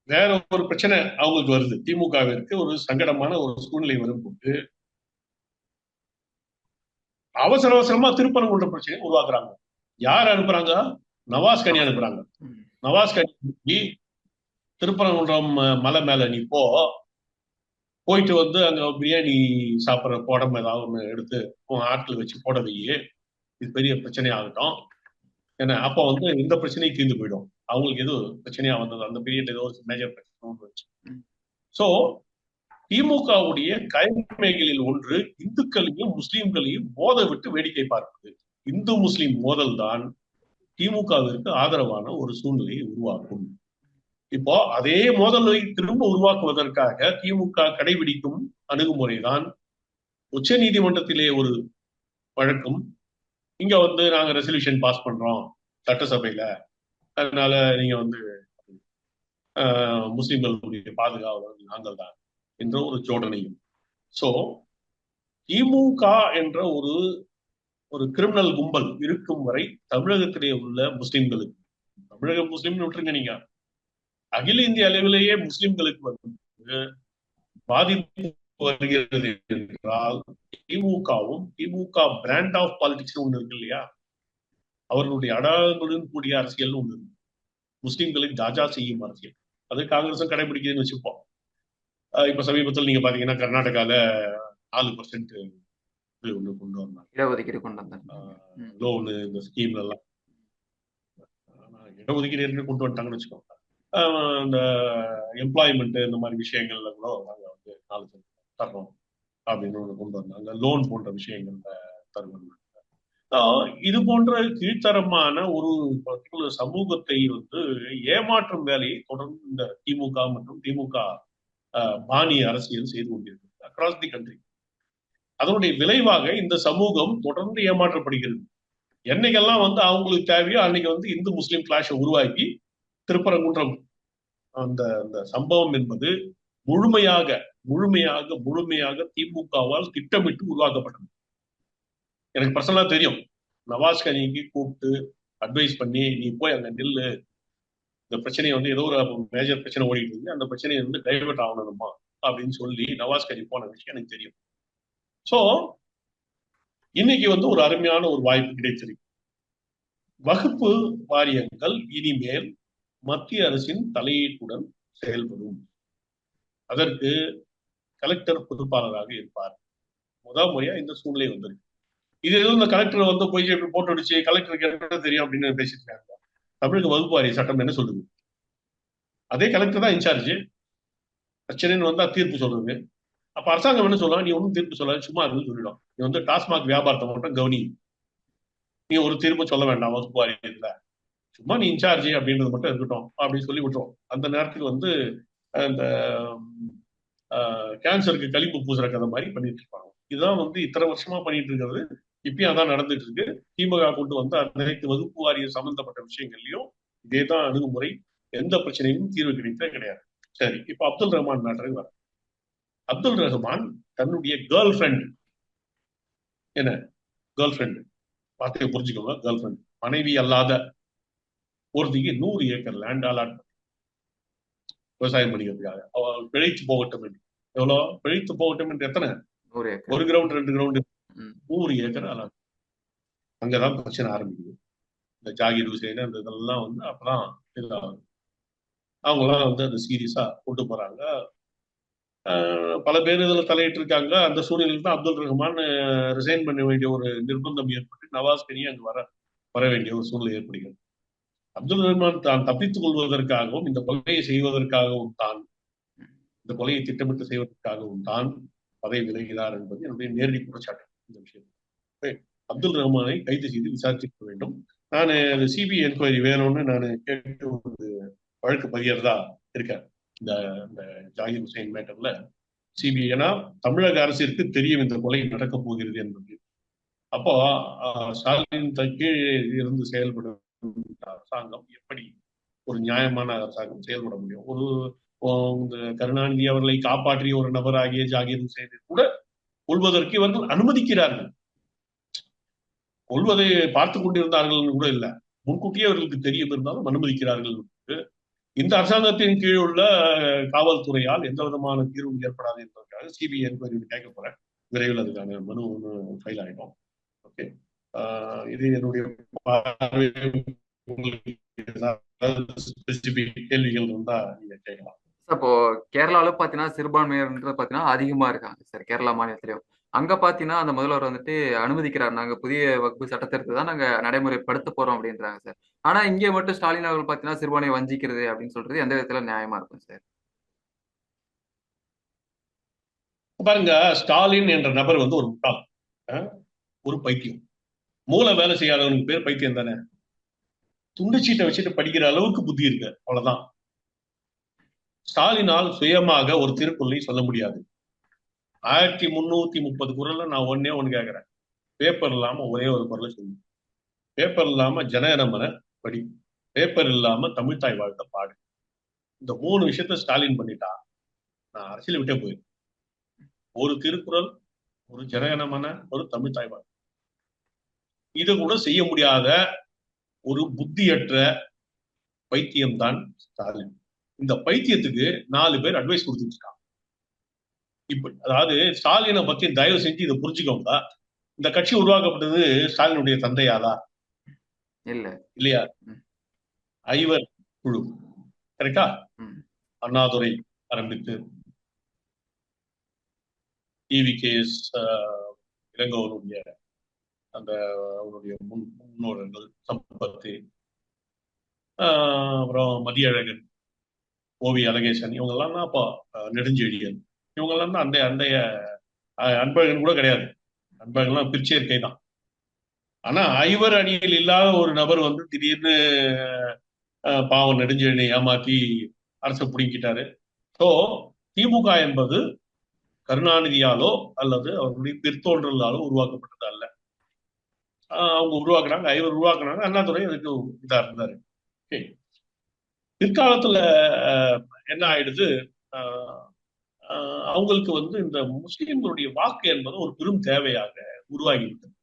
வேற ஒரு பிரச்சனை அவங்களுக்கு வருது, திமுகவிற்கு ஒரு சங்கடமான ஒரு சூழ்நிலை வரும்போது அவசர அவசரமா திருப்பரங்குன்ற பிரச்சனையை உருவாக்குறாங்க. யார் அனுப்புறாங்க? நவாஸ் கனி அனுப்புறாங்க. நவாஸ் கனி திருப்பரங்குன்றம் மலை மேல நீ போயிட்டு வந்து அங்க பிரியாணி சாப்பிட்ற போடம் ஏதாவது ஒண்ணு எடுத்து ஆட்கள் வச்சு போட வையே, இது பெரிய பிரச்சனை ஆகட்டும். ஏன்னா அப்ப வந்து இந்த பிரச்சனையும் தீர்ந்து போயிடும். அவங்களுக்கு எதுவும் பிரச்சனையா வந்தது அந்த பீரியட் ஏதோ மேஜர் பிரச்சனை. சோ திமுகவுடைய கைமைகளில் ஒன்று இந்துக்களையும் முஸ்லிம்களையும் மோத விட்டு வேடிக்கை பார்ப்பது. இந்து முஸ்லிம் மோதல் தான் திமுகவிற்கு ஆதரவான ஒரு சூழ்நிலையை உருவாக்கும். இப்போ அதே மோதலை திரும்ப உருவாக்குவதற்காக திமுக கடைபிடிக்கும் அணுகுமுறைதான் உச்ச நீதிமன்றத்திலே ஒரு வழக்கும், இங்க வந்து நாங்க ரெசல்யூஷன் பாஸ் பண்றோம் சட்டசபையில, அதனால நீங்க வந்து முஸ்லிம்களுடைய பாதுகாவலர்கள் நாங்கள் தான் என்ற ஒரு ஜோடனையும். சோ திமுக என்ற ஒரு ஒரு கிரிமினல் கும்பல் இருக்கும் வரை தமிழகத்திலே உள்ள முஸ்லிம்களுக்கு, தமிழக முஸ்லிம்னு விட்டுருங்க நீங்க, அகில இந்திய அளவிலேயே முஸ்லிம்களுக்கு வந்து பாதிப்பு வருகிறது என்றால் திமுகவும் திமுக பிராண்ட் ஆஃப் பாலிடிக்ஸ் ஒண்ணு இருக்கு இல்லையா, அவர்களுடைய அடையாளங்களுடன் கூடிய அரசியல் ஒண்ணு இருக்கு. முஸ்லிம்களுக்கு தாஜா செய்யும் அரசியல், அது காங்கிரஸும் கடைபிடிக்குதுன்னு வச்சுப்போம். இப்ப சமீபத்தில் நீங்க பாத்தீங்கன்னா கர்நாடகால 4% ஒண்ணு கொண்டு வந்தாங்க, இடஒதுக்கீடு கொண்டு வந்தாங்க. லோனு இந்த ஸ்கீம்ல எல்லாம். இடஒதுக்கீடு ஏற்கனவே கொண்டு வந்துட்டாங்கன்னு வச்சுக்கோங்க. இந்த எம்ப்ளாய்மெண்ட் இந்த மாதிரி விஷயங்கள்ல கூட நாங்க வந்து 4% தர்றோம் அப்படின்னு ஒண்ணு கொண்டு வந்தாங்க. லோன் போன்ற விஷயங்கள்ல தருவோம். இது போன்ற கீழ்த்தரமான ஒரு பர்டிகுலர் சமூகத்தை வந்து ஏமாற்றும் வேலையை தொடர்ந்து இந்த திமுக மற்றும் திமுக பாணி அரசியல் செய்து கொண்டிருக்கிறது அக்ராஸ் தி கண்ட்ரி. அதனுடைய விளைவாக இந்த சமூகம் தொடர்ந்து ஏமாற்றப்படுகிறது. என்னைக்கெல்லாம் வந்து அவங்களுக்கு தேவையோ அன்னைக்கு வந்து இந்து முஸ்லிம் கிளாஷை உருவாக்கி திருப்பரங்குன்றம் அந்த அந்த சம்பவம் என்பது முழுமையாக முழுமையாக முழுமையாக திமுகவால் திட்டமிட்டு உருவாக்கப்பட்டது. எனக்கு பர்சனலா தெரியும். நவாஸ் கனிக்கு கூப்பிட்டு அட்வைஸ் பண்ணி நீ போய் அங்க நில்லு, இந்த பிரச்சனையை வந்து ஏதோ ஒரு மேஜர் பிரச்சனை ஓடிட்டு இருக்கு, அந்த பிரச்சனையை வந்து டைவெர்ட் ஆகணுமா அப்படின்னு சொல்லி நவாஸ் கனி போன விஷயம் எனக்கு தெரியும். சோ இன்னைக்கு வந்து ஒரு அருமையான ஒரு வாய்ப்பு கிடைத்திருக்கு. வகுப்பு வாரியங்கள் இனிமேல் மத்திய அரசின் தலையீட்டுடன் செயல்படும். அதற்கு கலெக்டர் பொறுப்பாளராக இருப்பார். முதல் முறையா இந்த சூழ்நிலை வந்திருக்கு. இது எதுவும் இந்த கலெக்டர் வந்து போய் போட்டு அடிச்சு கலெக்டருக்கு என்ன தெரியும் அப்படின்னு பேசிட்டு இருக்காங்க. தமிழக வகுப்பு வாரிய சட்டம் என்ன சொல்லுது? அதே கலெக்டர் தான் இன்சார்ஜ். பிரச்சனைன்னு வந்தா தீர்ப்பு சொல்றது. அப்ப அரசாங்கம் என்ன சொல்லலாம்? நீ ஒன்றும் தீர்ப்பு சொல்லாது, சும்மா இருக்குன்னு சொல்லிடும். நீ வந்து டாஸ்மாக் வியாபாரத்தை மட்டும் கவனி, நீ ஒரு தீர்ப்பு சொல்ல வேண்டாம் வகுப்பு வாரியத்துல, சும்மா நீ இன்சார்ஜ் அப்படின்றது மட்டும் இருக்கட்டும் அப்படின்னு சொல்லி விட்டுரும். அந்த நேரத்துக்கு வந்து இந்த கேன்சருக்கு களிம்பு பூசுற கதை மாதிரி பண்ணிட்டு இருப்பாங்க. இதுதான் வந்து இத்தனை வருஷமா பண்ணிட்டு இருக்கிறது. இப்பயும் அதான் நடந்துட்டு இருக்கு. திமுக கொண்டு வந்து அனைத்து வகுப்பு வாரிய சம்பந்தப்பட்ட விஷயங்கள்லயும் இதேதான் அணுகுமுறை. எந்த பிரச்சனையும் தீர்வு கிடைத்தே கிடையாது. சரி, இப்ப அப்துல் ரஹ்மான் மேட்டருக்கு வர. அப்துல் ரஹ்மான் தன்னுடைய கேர்ள் ஃப்ரெண்ட், என்ன கேர்ள் ஃப்ரெண்ட், வார்த்தையை புரிஞ்சுக்கோங்க, கேர்ள் ஃப்ரெண்ட், மனைவி அல்லாத ஒருத்திக்கு 100 ஏக்கர் லேண்ட் அலாட் விவசாயம் பண்ணிக்கிறதுக்காக. அவள் பிழைத்து போகட்டும் என்று. எவ்வளவு பிழைத்து போகட்டும் என்று? எத்தனை? 1 கிரவுண்ட் 2 கிரவுண்ட் 100 ஏக்கர் அலாட். அங்கதான் பிரச்சனை ஆரம்பிக்குது. இந்த ஜாகிர் ஹுசேன் அந்த இதெல்லாம் வந்து அப்பதான் அவங்களாம் வந்து அதை சீரியஸா கொண்டு போறாங்க. பல பேர் இதுல தலையிட்டு இருக்காங்க. அந்த சூழ்நிலையில் தான் அப்துல் ரஹ்மான் ரிசைன் பண்ண வேண்டிய ஒரு நிர்பந்தம் ஏற்பட்டு நவாஸ் கனி அங்கு வர வேண்டிய ஒரு சூழ்நிலை ஏற்படுகிறது. அப்துல் ரஹ்மான் தான் தப்பித்துக் கொள்வதற்காகவும் இந்த கொலையை செய்வதற்காகவும் தான், இந்த கொலையை திட்டமிட்டு செய்வதற்காகவும் தான் பதவி விலகிறார் என்பது என்னுடைய நேரடி குற்றச்சாட்டு. இந்த விஷயம் அப்துல் ரஹ்மானை கைது செய்து விசாரிக்க வேண்டும். நான் சிபிஐ என்கொயரி வேணும்னு நான் கேட்டு ஒரு வழக்கு பதியறதா இருக்கேன். இந்த ஜாகிர் ஹுசேன் மேட்டர்ல சிபிஐ, ஏன்னா தமிழக அரசிற்கு தெரியும் இந்த கொலை நடக்கப் போகிறது என்பது. அப்போ ஸ்டாலின் கீழே இருந்து செயல்படும் அரசாங்கம் எப்படி ஒரு நியாயமான அரசாங்கம் செயல்பட முடியும்? ஒரு இந்த கருணாநிதி அவர்களை காப்பாற்றிய ஒரு நபராகிய ஜாகிர் ஹுசேனை கூட கொள்வதற்கு இவர்கள் அனுமதிக்கிறார்கள். கொள்வதை பார்த்து கொண்டிருந்தார்கள் கூட இல்லை, முன்கூட்டியே அவர்களுக்கு தெரியும் இருந்தாலும் அனுமதிக்கிறார்கள். இந்த அரசாங்கத்தின் கீழ் உள்ள காவல்துறையால் எந்த விதமான தீர்வும் ஏற்படாது என்பதற்காக சிபிஐ என்கொயரி கேட்க போறேன். விரைவில் அதுக்கான மனு ஒன்று ஃபைல் ஆகிடும். ஓகே, இது என்னுடைய கேள்விகள் இருந்தா நீங்க கேட்கலாம். இப்போ கேரளாவில் பார்த்தீங்கன்னா சிறுபான்மையினர்ன்றது பார்த்தீங்கன்னா அதிகமா இருக்காங்க சார். கேரளா மாநிலத்திலையும் அங்க பார்த்தீங்கன்னா அந்த முதல்வர் வந்துட்டு அனுமதிக்கிறார், நாங்க புதிய வகுப்பு சட்டத்திருத்தத்தை தான் நாங்க நடைமுறைப்படுத்த போறோம் அப்படின்றாங்க சார். ஆனா இங்கே மட்டும் ஸ்டாலின் அவர்கள் பார்த்தீங்கன்னா சிறுபான்மையை வஞ்சிக்கிறது அப்படின்னு சொல்றது எந்த விதத்துல நியாயமா இருக்கும் சார்? பாருங்க, ஸ்டாலின் என்ற நபர் வந்து ஒரு முட்டாள், ஒரு பைத்தியம். மூல வேலை செய்யாதவனுக்கு பேர் பைத்தியம் தானே. துண்டுச்சீட்டை வச்சுட்டு படிக்கிற அளவுக்கு புத்தி இருக்கு, அவ்வளவுதான். ஸ்டாலினால் சுயமாக ஒரு திருக்குறளை சொல்ல முடியாது. 1330 குரல்ல நான் ஒன்னே ஒண்ணு கேட்கிறேன். பேப்பர் இல்லாம ஒரே ஒரு குரலை சொல்லு. பேப்பர் இல்லாம ஜனகணமன படி, பேப்பர் இல்லாம தமிழ்தாய் வாழ்த்த பாடு. இந்த 3 விஷயத்த ஸ்டாலின் பண்ணிட்டா நான் அரசியல் விட்டே போயிருக்கேன். ஒரு திருக்குறள், ஒரு ஜனகணமன, ஒரு தமிழ்தாய் வாழ்த்து, இது கூட செய்ய முடியாத ஒரு புத்தியற்ற பைத்தியம்தான் ஸ்டாலின். இந்த பைத்தியத்துக்கு 4 பேர் அட்வைஸ் கொடுத்துட்டு இருக்காங்க. இப்ப அதாவது ஸ்டாலினை பத்தி தயவு செஞ்சு இதை புரிஞ்சுக்கோங்க. இந்த கட்சி உருவாக்கப்பட்டது ஸ்டாலினுடைய தந்தையாதா? இல்ல. இல்லையா? ம். ஐவர் குழு, கரெக்டா? ம். அண்ணாதுரை ஆரம்பித்து EVKS இளங்கோவனுடைய அந்த அவருடைய முன்னோர்கள் சம்பத்து, அப்புறம் மதியழகன், ஓவி அழகேசன், இவங்கெல்லாம் தான் அப்போ நெடுஞ்செழியன், இவங்கெல்லாம் தான் அந்தைய அன்பழகன் கூட கிடையாது. அன்பழகன்லாம் பிரிச்சேர்க்கை தான். ஆனா ஐவர் அணியில் இல்லாத ஒரு நபர் வந்து திடீர்னு பாவம் நெடுஞ்செழியனை ஏமாத்தி அரசை பிடிக்கிட்டாரு. ஸோ திமுக என்பது கருணாநிதியாலோ அல்லது அவர்களுடைய பிற்தோன்றலாலோ உருவாக்கப்பட்டது அல்ல. அவங்க உருவாக்குறாங்க, ஐவர் உருவாக்குனாங்க, அண்ணாதுரை அதுக்கு இதா இருந்தாரு. பிற்காலத்துல என்ன ஆயிடுது, அவங்களுக்கு வந்து இந்த முஸ்லிம்களுடைய வாக்கு என்பது ஒரு பெரும் தேவையாக உருவாகிவிட்டது.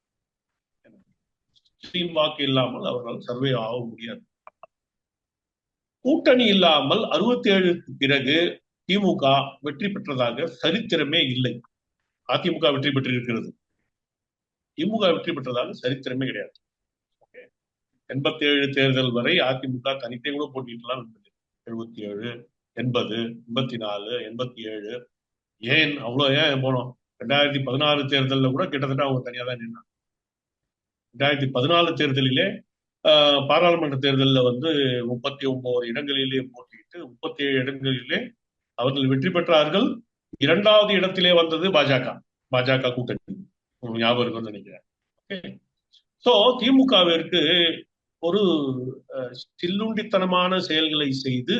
முஸ்லீம் வாக்கு இல்லாமல் அவர்கள் சர்வே ஆக முடியாது. கூட்டணி இல்லாமல் 67க்கு பிறகு திமுக வெற்றி பெற்றதாக சரித்திரமே இல்லை. அதிமுக வெற்றி பெற்றிருக்கிறது, திமுக வெற்றி பெற்றதாக சரித்திரமே கிடையாது. 87 தேர்தல் வரை அதிமுக தனித்தே கூட போட்டிட்டுலாம் 77, 80, 84, 87, ஏன் அவ்வளவு ஏன் போனோம்? 2016 தேர்தலில் கூட கிட்டத்தட்ட அவங்க தனியா தான் நின்னாங்க. 2014 தேர்தலிலே பாராளுமன்ற தேர்தலில் வந்து 39 இடங்களிலே போட்டியிட்டு 37 இடங்களிலே அவர்கள் வெற்றி பெற்றார்கள். 2வது இடத்திலே வந்தது பாஜக கூட்டணி, ஞாபகம் இருக்கும்னு நினைக்கிறேன். சோ திமுகவிற்கு ஒரு சில்லுண்டித்தனமான செயல்களை செய்து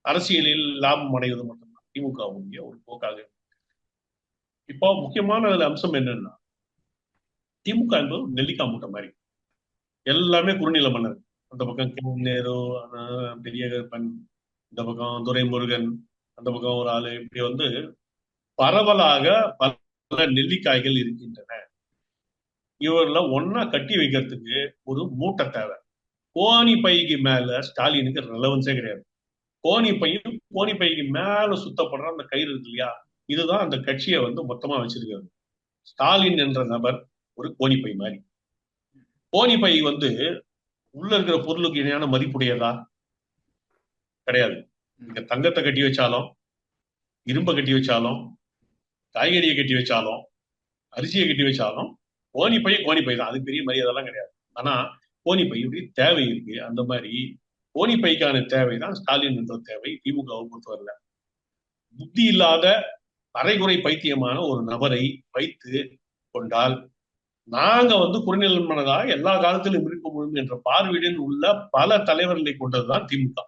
அரசியலில் லாபம் அடைவது மட்டும்தான் திமுகவுடைய ஒரு போக்காக. இப்போ முக்கியமான அதுல அம்சம் என்னன்னா, திமுக என்பது நெல்லிக்காய் மூட்டை மாதிரி, எல்லாமே குறுநில மன்னர். அந்த பக்கம் நேரு, பெரிய கருப்பன், இந்த பக்கம் துரைமுருகன், அந்த பக்கம் ஒரு ஆளு, இப்படி வந்து பரவலாக பல நெல்லிக்காய்கள் இருக்கின்றன. இவர்ல ஒன்னா கட்டி வைக்கிறதுக்கு ஒரு மூட்டை தேவை. கோணி பைக்கு மேல ஸ்டாலினுக்கு ரெலவன்ஸே கிடையாது. கோணி பைக்கு மேல சுத்தப்படுற அந்த கயிறு இருக்கு இல்லையா, இதுதான் அந்த கட்சியை வந்து மொத்தமா வச்சிருக்கிறது. ஸ்டாலின் என்ற நபர் ஒரு கோணிப்பை மாதிரி. கோணிப்பை வந்து உள்ள இருக்கிற பொருளுக்கு இணையான மதிப்புடையதா? கிடையாது. நீங்க தங்கத்தை கட்டி வச்சாலும், இரும்பை கட்டி வச்சாலும், காய்கறியை கட்டி வச்சாலும், அரிசியை கட்டி வச்சாலும் கோணிப்பை தான். அது பெரிய மரியாதைலாம் கிடையாது. ஆனா கோணிப்பையுடைய தேவை இருக்கு. அந்த மாதிரி கோணிப்பைக்கான தேவை தான் ஸ்டாலின் என்ற தேவை திமுகவை பொறுத்தவரையில. புத்தி இல்லாத அரைகுறை பைத்தியமான ஒரு நபரை வைத்து கொண்டால் நாங்க வந்து குறுநில மனதாக எல்லா காலத்திலும் இருக்க முடியும் என்ற பார்வையுடன் உள்ள பல தலைவர்களை கொண்டதுதான் திமுக.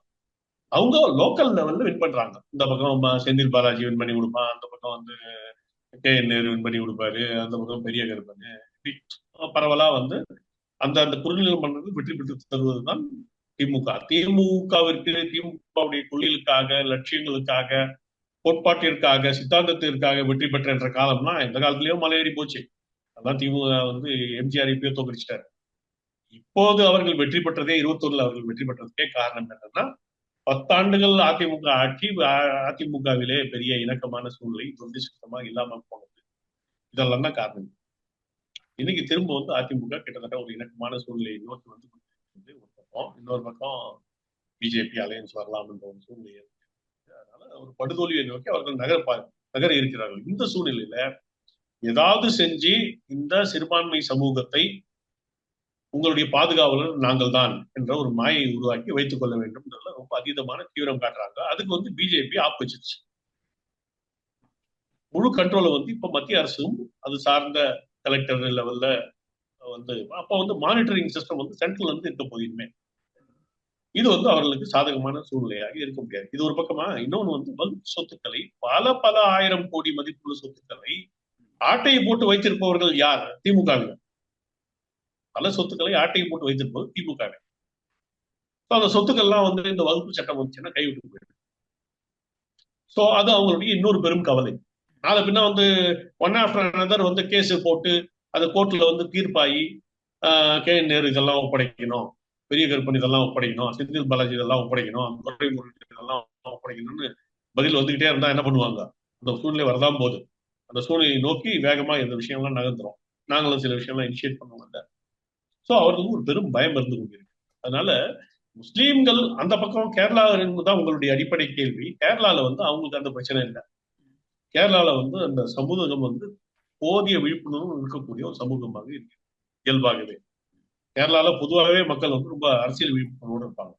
அவங்க லோக்கல் லெவல்ல வின் பண்றாங்க. இந்த பக்கம் செந்தில் பாலாஜி வின் பண்ணி கொடுப்பான், அந்த பக்கம் வந்து KN நேரு வின் பண்ணி கொடுப்பாரு, அந்த பக்கம் பெரிய கருப்பன், பரவலா வந்து அந்த அந்த குறுநில மன்னர்கள் வெற்றி பெற்று தருவதுதான் திமுக. திமுகவுடைய கொள்கைகளுக்காக, லட்சியங்களுக்காக, கோட்பாட்டிற்காக, சித்தாந்தத்திற்காக வெற்றி பெற்ற என்ற காலம்லாம் எந்த காலத்திலயோ மலையேறி போச்சு. அதான் திமுக வந்து எம்ஜிஆர் இப்பயோ தோக்கடிச்சிட்டாரு. இப்போது அவர்கள் வெற்றி பெற்றதே 21ல அவர்கள் வெற்றி பெற்றதுக்கே காரணம் என்னன்னா, 10 ஆண்டுகள் அதிமுக ஆட்சி, அதிமுகவிலே பெரிய இணக்கமான சூழ்நிலை, தொண்டு சுத்தமா இல்லாம போனது, இதெல்லாம் தான் காரணம். இன்னைக்கு திரும்ப வந்து அதிமுக கிட்டத்தட்ட ஒரு இணக்கமான சூழ்நிலையை நோக்கி வந்து ஒரு பக்கம், இன்னொரு பக்கம் பிஜேபி அலையன்ஸ் வரலாம் என்ற ஒரு சூழ்நிலை. அதனால ஒரு படுதோல்வியை நோக்கி அவர்கள் நகர இருக்கிறார்கள். இந்த சூழ்நிலையில ஏதாவது செஞ்சு இந்த சிறுபான்மை சமூகத்தை உங்களுடைய பாதுகாவலர் நாங்கள் தான் என்ற ஒரு மாயை உருவாக்கி வைத்துக் கொள்ள வேண்டும் ரொம்ப அதீதமான தீவிரம் காட்டுறாங்க. அதுக்கு வந்து பிஜேபி ஆப்போசிட்ஸ் முழு கண்ட்ரோலை வந்து இப்ப மத்திய அரசும் அது சார்ந்த கலெக்டர் லெவல்ல வந்து அப்ப வந்து மானிட்டரிங் சிஸ்டம் வந்து சென்ட்ரல் வந்து இருக்க போதுமே. இது வந்து அவர்களுக்கு சாதகமான சூழ்நிலையாக இருக்க முடியாது. இது ஒரு பக்கமா. இன்னொன்னு வந்து வகுப்பு சொத்துக்களை, பல ஆயிரம் கோடி மதிப்புள்ள சொத்துக்களை ஆட்டையை போட்டு வைத்திருப்பவர்கள் யார்? திமுகவினர். பல சொத்துக்களை ஆட்டையை போட்டு வைத்திருப்பது திமுக. அந்த சொத்துக்கள்லாம் வந்து இந்த வகுப்பு சட்டம் வந்துச்சுன்னா கைவிட்டு போயிடும். சோ அது அவங்களுடைய இன்னொரு பெரும் கவலை. நாளை பின்ன வந்து ஒன் ஆஃப்டர் அனதர் வந்து கேஸ் போட்டு அது கோர்ட்ல வந்து தீர்ப்பாகி KN நேரு இதெல்லாம் ஒப்படைக்கணும், பெரிய கருப்பன் இதெல்லாம் ஒப்படைக்கணும், செந்தில் பாலாஜி இதெல்லாம் ஒப்படைக்கணும், அந்த துரைமுருகன் இதெல்லாம் ஒப்படைக்கணும்னு பதில் வந்துகிட்டே இருந்தா என்ன பண்ணுவாங்க? அந்த சூழ்நிலை வரதான் போகுது. அந்த சூழ்நிலையை நோக்கி வேகமா இந்த விஷயம்லாம் நகர்ந்துரும். நாங்களும் சில விஷயம்லாம் இனிஷியேட் பண்ணுவோம். சோ அவருக்கு ஒரு பெரும் பயம் இருந்து கொண்டிருக்கு. அதனால முஸ்லீம்கள் அந்த பக்கம் கேரளா தான் உங்களுடைய அடிப்படை கேள்வி. கேரளால வந்து அவங்களுக்கு அந்த பிரச்சனை இல்லை. கேரளால வந்து அந்த சமூகம் வந்து போதிய விழிப்புணர்வு இருக்கக்கூடிய ஒரு சமூகமாக இருக்கு இயல்பாகவே. கேரளால பொதுவாகவே மக்கள் வந்து ரொம்ப அரசியல் விழிப்புணர்வோடு இருப்பாங்க.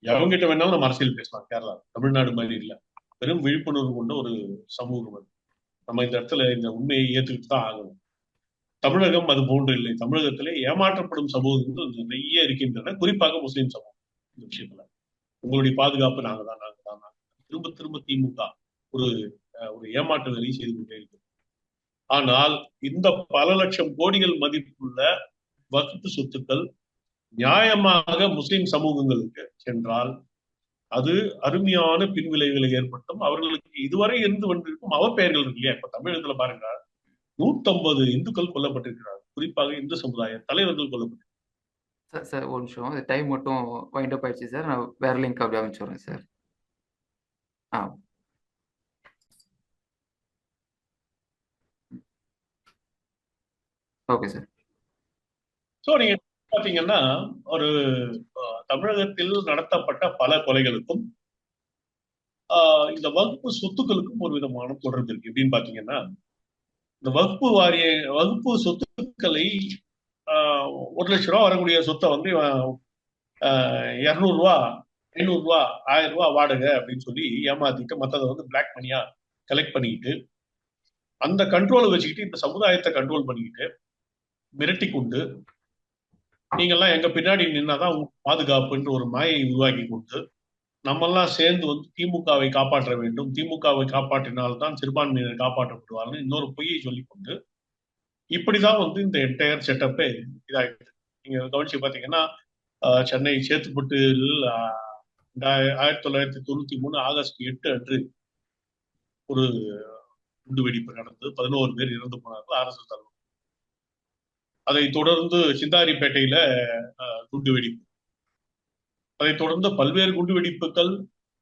எவங்கிட்ட வேணாலும் நம்ம அரசியல் பேசலாம். கேரளா தமிழ்நாடு மாதிரி இல்லை. பெரும் விழிப்புணர்வு கொண்ட ஒரு சமூகம் அது. நம்ம இந்த இடத்துல இந்த உண்மையை ஏற்றுக்கிட்டு தான் ஆகணும். தமிழகம் அது போன்று இல்லை. தமிழகத்திலே ஏமாற்றப்படும் சமூகங்கள் நிறைய இருக்கின்றன, குறிப்பாக முஸ்லீம் சமூகம். இந்த விஷயத்துல உங்களுடைய பாதுகாப்பு நாங்க தான் திரும்ப திரும்ப திமுக ஒரு ஒரு ஏமாற்று வேலை செய்து கொண்டே இருக்கிறது. ஆனால் இந்த பல லட்சம் கோடிகள் மதிப்புள்ள வக்ஃப் சொத்துக்கள் நியாயமாக முஸ்லிம் சமூகங்களுக்கு சென்றால் அது அருமையான பின்விளைவுகளை ஏற்பட்டும். அவர்களுக்கு இதுவரை இருந்து கொண்டிருக்கும் அவப்பெயர்கள் இருக்கு இல்லையா? இப்ப தமிழகத்துல பாருங்க, 150 இந்துக்கள் கொல்லப்பட்டிருக்கிறார்கள். குறிப்பாக இந்து சமுதாய தலைவர்கள் கொல்லப்பட்டிருக்கிறார்கள். சார் சார் ஒரு நிமிஷம், டைம் மட்டும் வைண்ட் அப் ஆயிடுச்சு சார். நான் வேற லிங்க் அப்படி அமைச்சிடுறேன் சார். ஆ, ஓகே சார். சோ நீங்க பாத்தீங்கன்னா ஒரு தமிழகத்தில் நடத்தப்பட்ட பல கொலைகளுக்கும் இந்த வகுப்பு சொத்துக்களுக்கும் ஒரு விதமான தொடர்பு இருக்கு. எப்படின்னு பாத்தீங்கன்னா, இந்த வகுப்பு சொத்துக்களை 1 லட்சம் ரூபா வரக்கூடிய சொத்தை வந்து 200 ரூபா 500 ரூபா 1000 ரூபா வாடகை அப்படின்னு சொல்லி ஏமாத்திட்டு மற்றதை வந்து பிளாக் மணியா கலெக்ட் பண்ணிக்கிட்டு அந்த கண்ட்ரோலை வச்சுக்கிட்டு இந்த சமுதாயத்தை கண்ட்ரோல் பண்ணிக்கிட்டு மிரட்டி கொண்டு நீங்கெல்லாம் எங்க பின்னாடி நின்னாதான் பாதுகாப்புன்ற ஒரு மாயை உருவாக்கி கொண்டு நம்மெல்லாம் சேர்ந்து வந்து திமுகவை காப்பாற்ற வேண்டும், திமுகவை காப்பாற்றினால்தான் சிறுபான்மையினர் காப்பாற்றப்படுவார்கள் இன்னொரு பொய்யை சொல்லிக் கொண்டு இப்படிதான் வந்து இந்த என்டையர் செட்டப்பே இதாயிடுது. நீங்க கவனிச்சு பாத்தீங்கன்னா சென்னை சேத்துப்பட்டில் 1993 ஆகஸ்ட் 8 அன்று ஒரு குண்டுவெடிப்பு நடந்தது. 11 பேர் இறந்து போனார்கள் RSS தலைவர். அதை தொடர்ந்து சிந்தாரிப்பேட்டையில குண்டுவெடிப்பு. அதை தொடர்ந்து பல்வேறு குண்டுவெடிப்புகள்.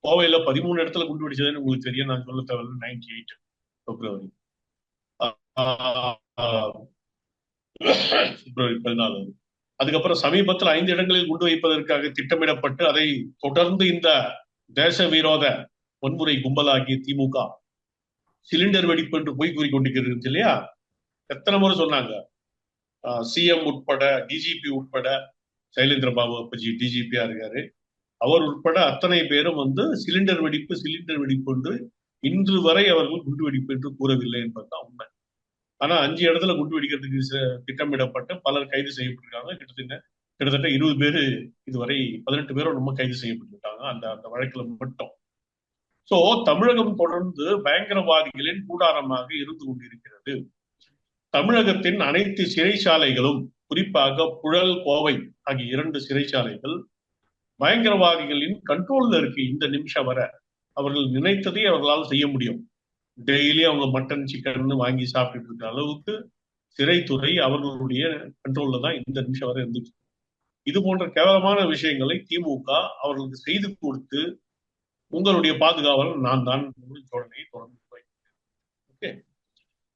கோவையில 13 இடத்துல குண்டு வெடிச்சதுன்னு உங்களுக்கு தெரியும், நான் சொல்ல தேவையில்லை. 98 பிப்ரவரி 14. அதுக்கப்புறம் சமீபத்தில் 5 இடங்களில் குண்டு வைப்பதற்காக திட்டமிடப்பட்டு அதை தொடர்ந்து இந்த தேச விரோத வன்முறை கும்பலாகிய திமுக சிலிண்டர் வெடிப்பு என்று போய் கூறிக்கொண்டிருக்கிறது இல்லையா? எத்தனை முறை சொன்னாங்க? சிஎம் உட்பட, டிஜிபி உட்பட, சைலேந்திர பாபு அப்பஜி டிஜிபியா இருக்காரு, அவர் உட்பட அத்தனை பேரும் வந்து சிலிண்டர் வெடிப்பு என்று இன்று வரை அவர்கள் குண்டு வெடிப்பு என்று கூறவில்லை என்பதுதான் உண்மை. ஆனா 5 இடத்துல குண்டு வெடிக்கிறதுக்கு திட்டமிடப்பட்டு பலர் கைது செய்யப்பட்டிருக்காங்க. கிட்டத்தட்ட 20 பேர், இதுவரை 18 பேரும் ரொம்ப கைது செய்யப்பட்டிருக்காங்க அந்த அந்த வழக்குல மட்டும். சோ தமிழகம் தொடர்ந்து பயங்கரவாதிகளின் கூடாரமாக இருந்து கொண்டிருக்கிறது. தமிழகத்தின் அனைத்து சிறைச்சாலைகளும், குறிப்பாக புழல், கோவை ஆகிய 2 சிறைச்சாலைகள் பயங்கரவாதிகளின் கண்ட்ரோல்ல இருக்கு. இந்த நிமிஷம் வர அவர்கள் நினைத்ததை அவர்களால் செய்ய முடியும். டெய்லி அவங்க மட்டன் சிக்கன் வாங்கி சாப்பிட்டு இருக்கிற அளவுக்கு சிறைத்துறை அவர்களுடைய கண்ட்ரோல்ல தான் இந்த நிமிஷம் வரை இருந்துச்சு. இது போன்ற கேவலமான விஷயங்களை திமுக அவர்களுக்கு செய்து கொடுத்து உங்களுடைய பாதுகாவலர் நான் தான் சோழனை தொடர்ந்து ஓகே.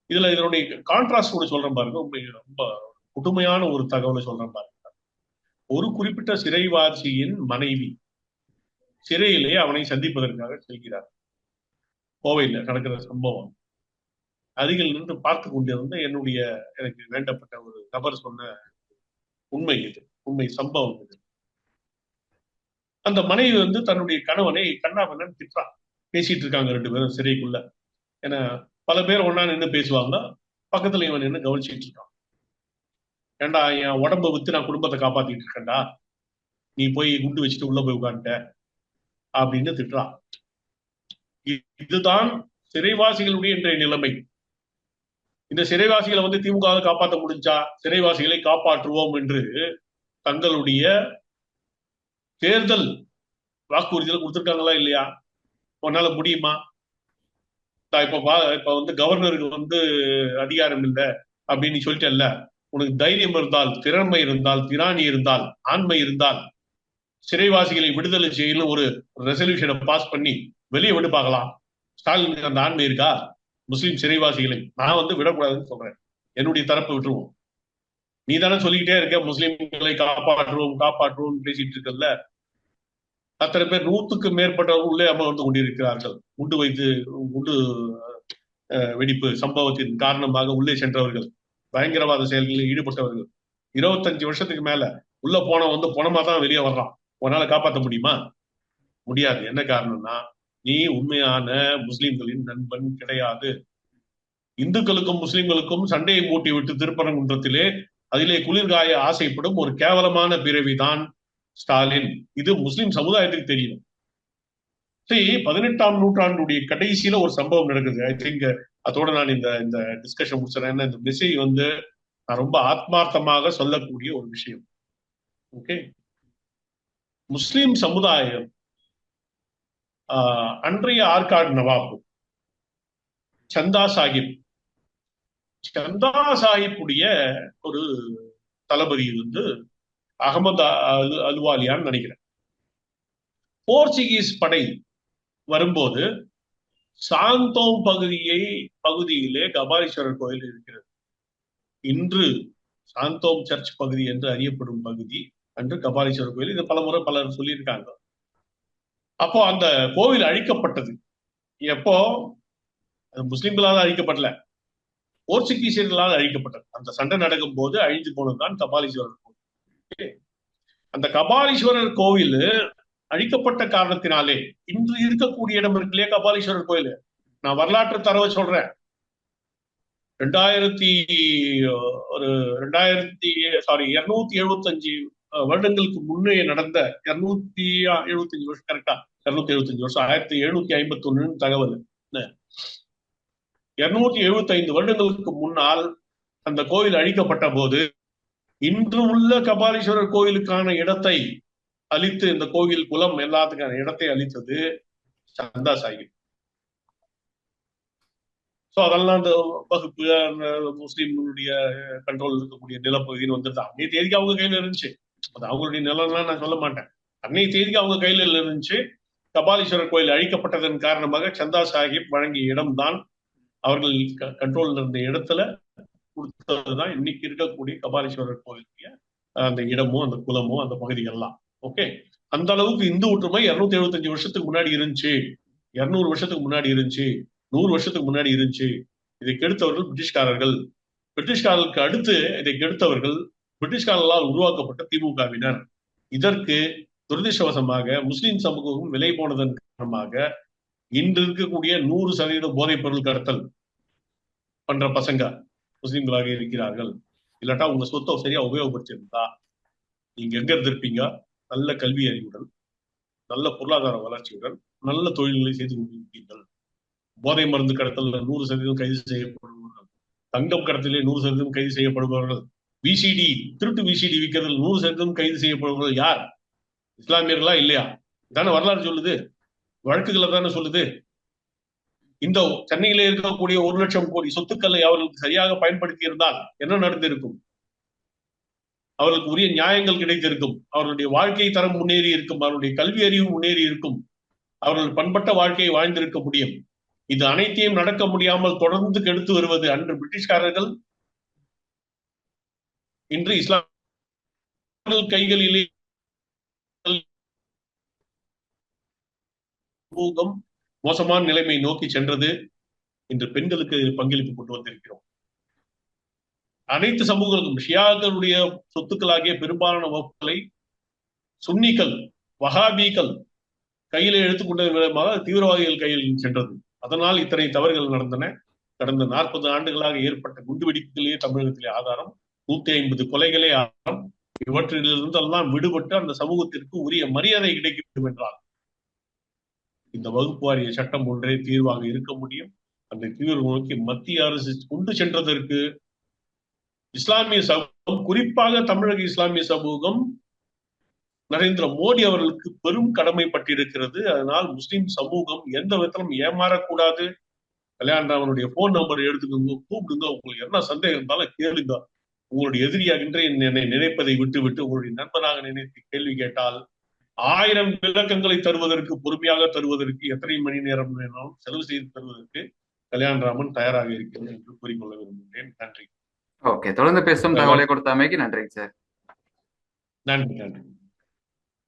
இதுல இதனுடைய கான்ட்ராஸ்ட் கூட சொல்றேன் பாருங்க. ரொம்ப புதுமையான ஒரு தகவலை சொல்றேன் பாருங்க. ஒரு குறிப்பிட்ட சிறைவாசியின் மனைவி சிறையிலே அவனை சந்திப்பதற்காக செல்கிறார். கோவையில் நடக்கிற சம்பவம் அருகில் நின்று பார்த்து கொண்டிருந்த எனக்கு வேண்டப்பட்ட ஒரு நபர் சொன்ன உண்மை இது, உண்மை சம்பவம் இது. அந்த மனைவி வந்து தன்னுடைய கணவனை கண்ணாபண்ணன் திட்டுறான். பேசிட்டு இருக்காங்க 2 பேரும் சிறைக்குள்ள. ஏன்னா பல பேர் ஒன்னா நின்று பேசுவாங்க, பக்கத்துல இவன் நின்று கவனிச்சுட்டு இருக்கான். ஏண்டா என் உடம்ப வித்து நான் குடும்பத்தை காப்பாத்திட்டு இருக்கேன்டா, நீ போய் குண்டு வச்சுட்டு உள்ள போய் உட்காந்துட்ட அப்படின்னு திட்டுறான். இதுதான் சிறைவாசிகளுடைய இன்றைய நிலைமை. இந்த சிறைவாசிகளை வந்து திமுக காப்பாற்ற முடிஞ்சா சிறைவாசிகளை காப்பாற்றுவோம் என்று தங்களுடைய தேர்தல் வாக்குறுதிகள் கொடுத்திருக்காங்களா இல்லையா? உன்னால முடியுமா? இப்ப வந்து கவர்னருக்கு வந்து அதிகாரம் இல்லை அப்படின்னு சொல்லிட்டல்ல. உனக்கு தைரியம் இருந்தால், திறமை இருந்தால், திராணி இருந்தால், ஆண்மை இருந்தால் சிறைவாசிகளை விடுதலை செய்யணும் ஒரு ரெசல்யூஷனை பாஸ் பண்ணி வெளியே விட்டு பார்க்கலாம். ஸ்டாலினுக்கு அந்த ஆண்மை இருக்கா? முஸ்லீம் சிறைவாசிகளை நான் விடக்கூடாதுன்னு சொல்றேன். என்னுடைய தரப்பு விட்டுருவோம். நீ தானே சொல்லிக்கிட்டே இருக்க முஸ்லீம்களை காப்பாற்றுவோம் காப்பாற்றுவோம் பேசிட்டு இருக்கல. அத்தனை பேர் 100க்கு மேற்பட்டவர்கள் உள்ளே அமர்ந்து கொண்டிருக்கிறார்கள். குண்டு வெடிப்பு சம்பவத்தின் காரணமாக உள்ளே சென்றவர்கள், பயங்கரவாத செயல்களில் ஈடுபட்டவர்கள் 25 வருஷத்துக்கு மேல உள்ள பணமா தான் வெளியே வர்றான். உன்னால காப்பாற்ற முடியுமா? முடியாது. என்ன காரணம்னா நீ உண்மையான முஸ்லிம்களின் நண்பன் கிடையாது. இந்துக்களுக்கும் முஸ்லிம்களுக்கும் சண்டையை மூட்டி விட்டு திருப்பரங்குன்றத்திலே அதிலே குளிர்காய ஆசைப்படும் ஒரு கேவலமான பிறவிதான் ஸ்டாலின். இது முஸ்லிம் சமுதாயத்துக்கு தெரியும். சரி, 18ஆம் நூற்றாண்டுடைய கடைசியில ஒரு சம்பவம் நடக்குது. ஐ திங்க் அதோட நான் இந்த டிஸ்கஷன் முடிச்சிடறேன். இந்த மெசேஜ் நான் ரொம்ப ஆத்மார்த்தமாக சொல்லக்கூடிய ஒரு விஷயம். ஓகே, முஸ்லிம் சமுதாயம் அன்றைய ஆற்காடு நவாப் சந்தா சாஹிப்புடைய ஒரு தளபதி அகமது அல்வாலியான்னு நினைக்கிறேன். போர்ச்சுகீஸ் படை வரும்போது சாந்தோம் பகுதியிலே கபாலீஸ்வரர் கோயில் இருக்கிறது. இன்று சாந்தோம் சர்ச் பகுதி என்று அறியப்படும் பகுதி அன்று கபாலீஸ்வரர் கோயில். இது பலமுறை பலர் சொல்லியிருக்காங்க. அப்போ அந்த கோவில் அழிக்கப்பட்டது. எப்போ? முஸ்லிம்களால் அழிக்கப்படல, போர்ச்சுகீசியர்களால் அழிக்கப்பட்டது. அந்த சண்டை நடக்கும் போது அழிஞ்சு போனதுதான் கபாலீஸ்வரர் கோவில். அந்த கபாலீஸ்வரர் கோவில் அழிக்கப்பட்ட காரணத்தினாலே இன்று இருக்கக்கூடிய இடம் இருக்கு இல்லையா, கபாலீஸ்வரர் கோயில். நான் வரலாற்று தரவை சொல்றேன். 275 வருடங்களுக்கு முன்னே நடந்த 275 வருஷம், கரெக்டா 275 வருஷம், 1751 தகவல். 275 வருடங்களுக்கு முன்னால் அந்த கோயில் அழிக்கப்பட்ட போது இன்று உள்ள கபாலீஸ்வரர் கோயிலுக்கான இடத்தை அளித்து, இந்த கோவில் குலம் எல்லாத்துக்கான இடத்தை அளித்தது சந்தா சாஹிப். அதெல்லாம் அந்த வகுப்பு முஸ்லீம்களுடைய கண்ட்ரோல் இருக்கக்கூடிய நிலப்பகுதின்னு வந்துருது. அன்னைய தேதிக்கு அவங்க கையில இருந்துச்சு. அது அவங்களுடைய நிலம்லாம் நான் சொல்ல மாட்டேன். அன்னைய தேதிக்கு அவங்க கையில இருந்துச்சு. கபாலீஸ்வரர் கோயில் அழிக்கப்பட்டதன் காரணமாக சந்தா சாஹிப் வழங்கிய இடம்தான், அவர்கள் கண்ட்ரோல் இருந்த இடத்துல கொடுத்ததுதான் இன்னைக்கு இருக்கக்கூடிய கபாலீஸ்வரர் கோயிலுடைய அந்த இடமும் அந்த குலமும் அந்த பகுதிகள்லாம். ஓகே, அந்த அளவுக்கு இந்து ஒற்றுமை 275 வருஷத்துக்கு முன்னாடி இருந்துச்சு, 200 வருஷத்துக்கு முன்னாடி இருந்துச்சு, 100 வருஷத்துக்கு முன்னாடி இருந்துச்சு. இதை கெடுத்தவர்கள் பிரிட்டிஷ்காரர்கள். பிரிட்டிஷ்காரர்களுக்கு அடுத்து இதை கெடுத்தவர்கள் பிரிட்டிஷ்காரர்களால் உருவாக்கப்பட்ட திமுகவினர். இதற்கு துரதிருஷ்டவசமாக முஸ்லிம் சமூகம் விலை போனதன் காரணமாக இன்று இருக்கக்கூடிய 100% போதைப் பொருள் கடத்தல் பண்ற பசங்க முஸ்லிம்களாக இருக்கிறார்கள். இல்லாட்டா உங்க சொத்தை சரியா உபயோகப்படுத்தியிருந்தா நீங்க எங்க இருந்திருப்பீங்க? நல்ல கல்வி அறிவுடன், நல்ல பொருளாதார வளர்ச்சியுடன், நல்ல தொழில்களை செய்து கொண்டிருப்பீர்கள். போதை மருந்து கடத்தல 100% கைது செய்யப்படுபவர்கள், தங்கம் கடத்தலே 100% கைது செய்யப்படுபவர்கள், விசிடி திருட்டு விசிடி விற்கிறதுல 100% கைது செய்யப்படுபவர்கள் யார்? இஸ்லாமியர்களா இல்லையா? தானே வரலாறு சொல்லுது, வழக்குகளை தானே சொல்லுது. இந்த சென்னையில இருக்கக்கூடிய 1 லட்சம் கோடி சொத்துக்களை அவர்களுக்கு சரியாக பயன்படுத்தி இருந்தால் என்ன நடந்திருக்கும்? அவர்களுக்கு உரிய நியாயங்கள் கிடைத்திருக்கும், அவர்களுடைய வாழ்க்கை தரம் முன்னேறி இருக்கும், அவருடைய கல்வி அறிவு முன்னேறி இருக்கும், அவர்கள் பண்பட்ட வாழ்க்கையை வாழ்ந்திருக்க முடியும். இது அனைத்தையும் நடக்க முடியாமல் தொடர்ந்து கெடுத்து வருவது அன்று பிரிட்டிஷ்காரர்கள், இன்று இஸ்லாமிய கைகளிலே சமூகம் மோசமான நிலைமை நோக்கி சென்றது. இன்று பெண்களுக்கு பங்களிப்பு கொண்டு வந்திருக்கிறோம். அனைத்து சமூகங்களுக்கும் ஷியாக்களுடைய சொத்துக்களாகிய பெரும்பாலான வகுப்புகளை சுன்னிகள் வஹாபிகள் கையில எடுத்துக்கொண்ட விதமாக தீவிரவாதிகள் கையில் சென்றது. அதனால் இத்தனை தவறுகள் நடந்தன. கடந்த 40 ஆண்டுகளாக ஏற்பட்ட குண்டுவெடிப்புகளே தமிழகத்திலே ஆதாரம், 150 கொலைகளே ஆதாரம். இவற்றிலிருந்தெல்லாம் விடுபட்டு அந்த சமூகத்திற்கு உரிய மரியாதை கிடைக்க வேண்டும் என்றால் இந்த வகுப்பு வாரிய சட்டம் ஒன்றே தீர்வாக இருக்க முடியும். அந்த தீர்வு நோக்கி மத்திய அரசு கொண்டு சென்றதற்கு இஸ்லாமிய சமூகம், குறிப்பாக தமிழக இஸ்லாமிய சமூகம் நரேந்திர மோடி அவர்களுக்கு பெரும் கடமைப்பட்டிருக்கிறது. அதனால் முஸ்லிம் சமூகம் எந்த விதத்திலும் ஏமாறக்கூடாது. கல்யாணராமனுடைய போன் நம்பர் எடுத்துக்கோங்க, கூப்பிடுங்க, உங்களுக்கு என்ன சந்தேகம் இருந்தாலும் கேளுங்க. உங்களுடைய எதிரியாகின்ற என்னை நினைப்பதை விட்டு விட்டு உங்களுடைய நண்பனாக நினைத்து கேள்வி கேட்டால் 1000 விளக்கங்களை தருவதற்கு, பொறுமையாக தருவதற்கு, எத்தனை மணி நேரம் வேணாலும் செலவு செய்து தருவதற்கு கல்யாணராமன் தயாராக இருக்கிறது என்று கூறிக்கொள்ள விரும்புகிறேன். நன்றி. ஓகே, தொடர்ந்து பேசும் இந்த தகவலை கொடுத்தமைக்கு நன்றிங்க சார். நன்றி. நன்றி.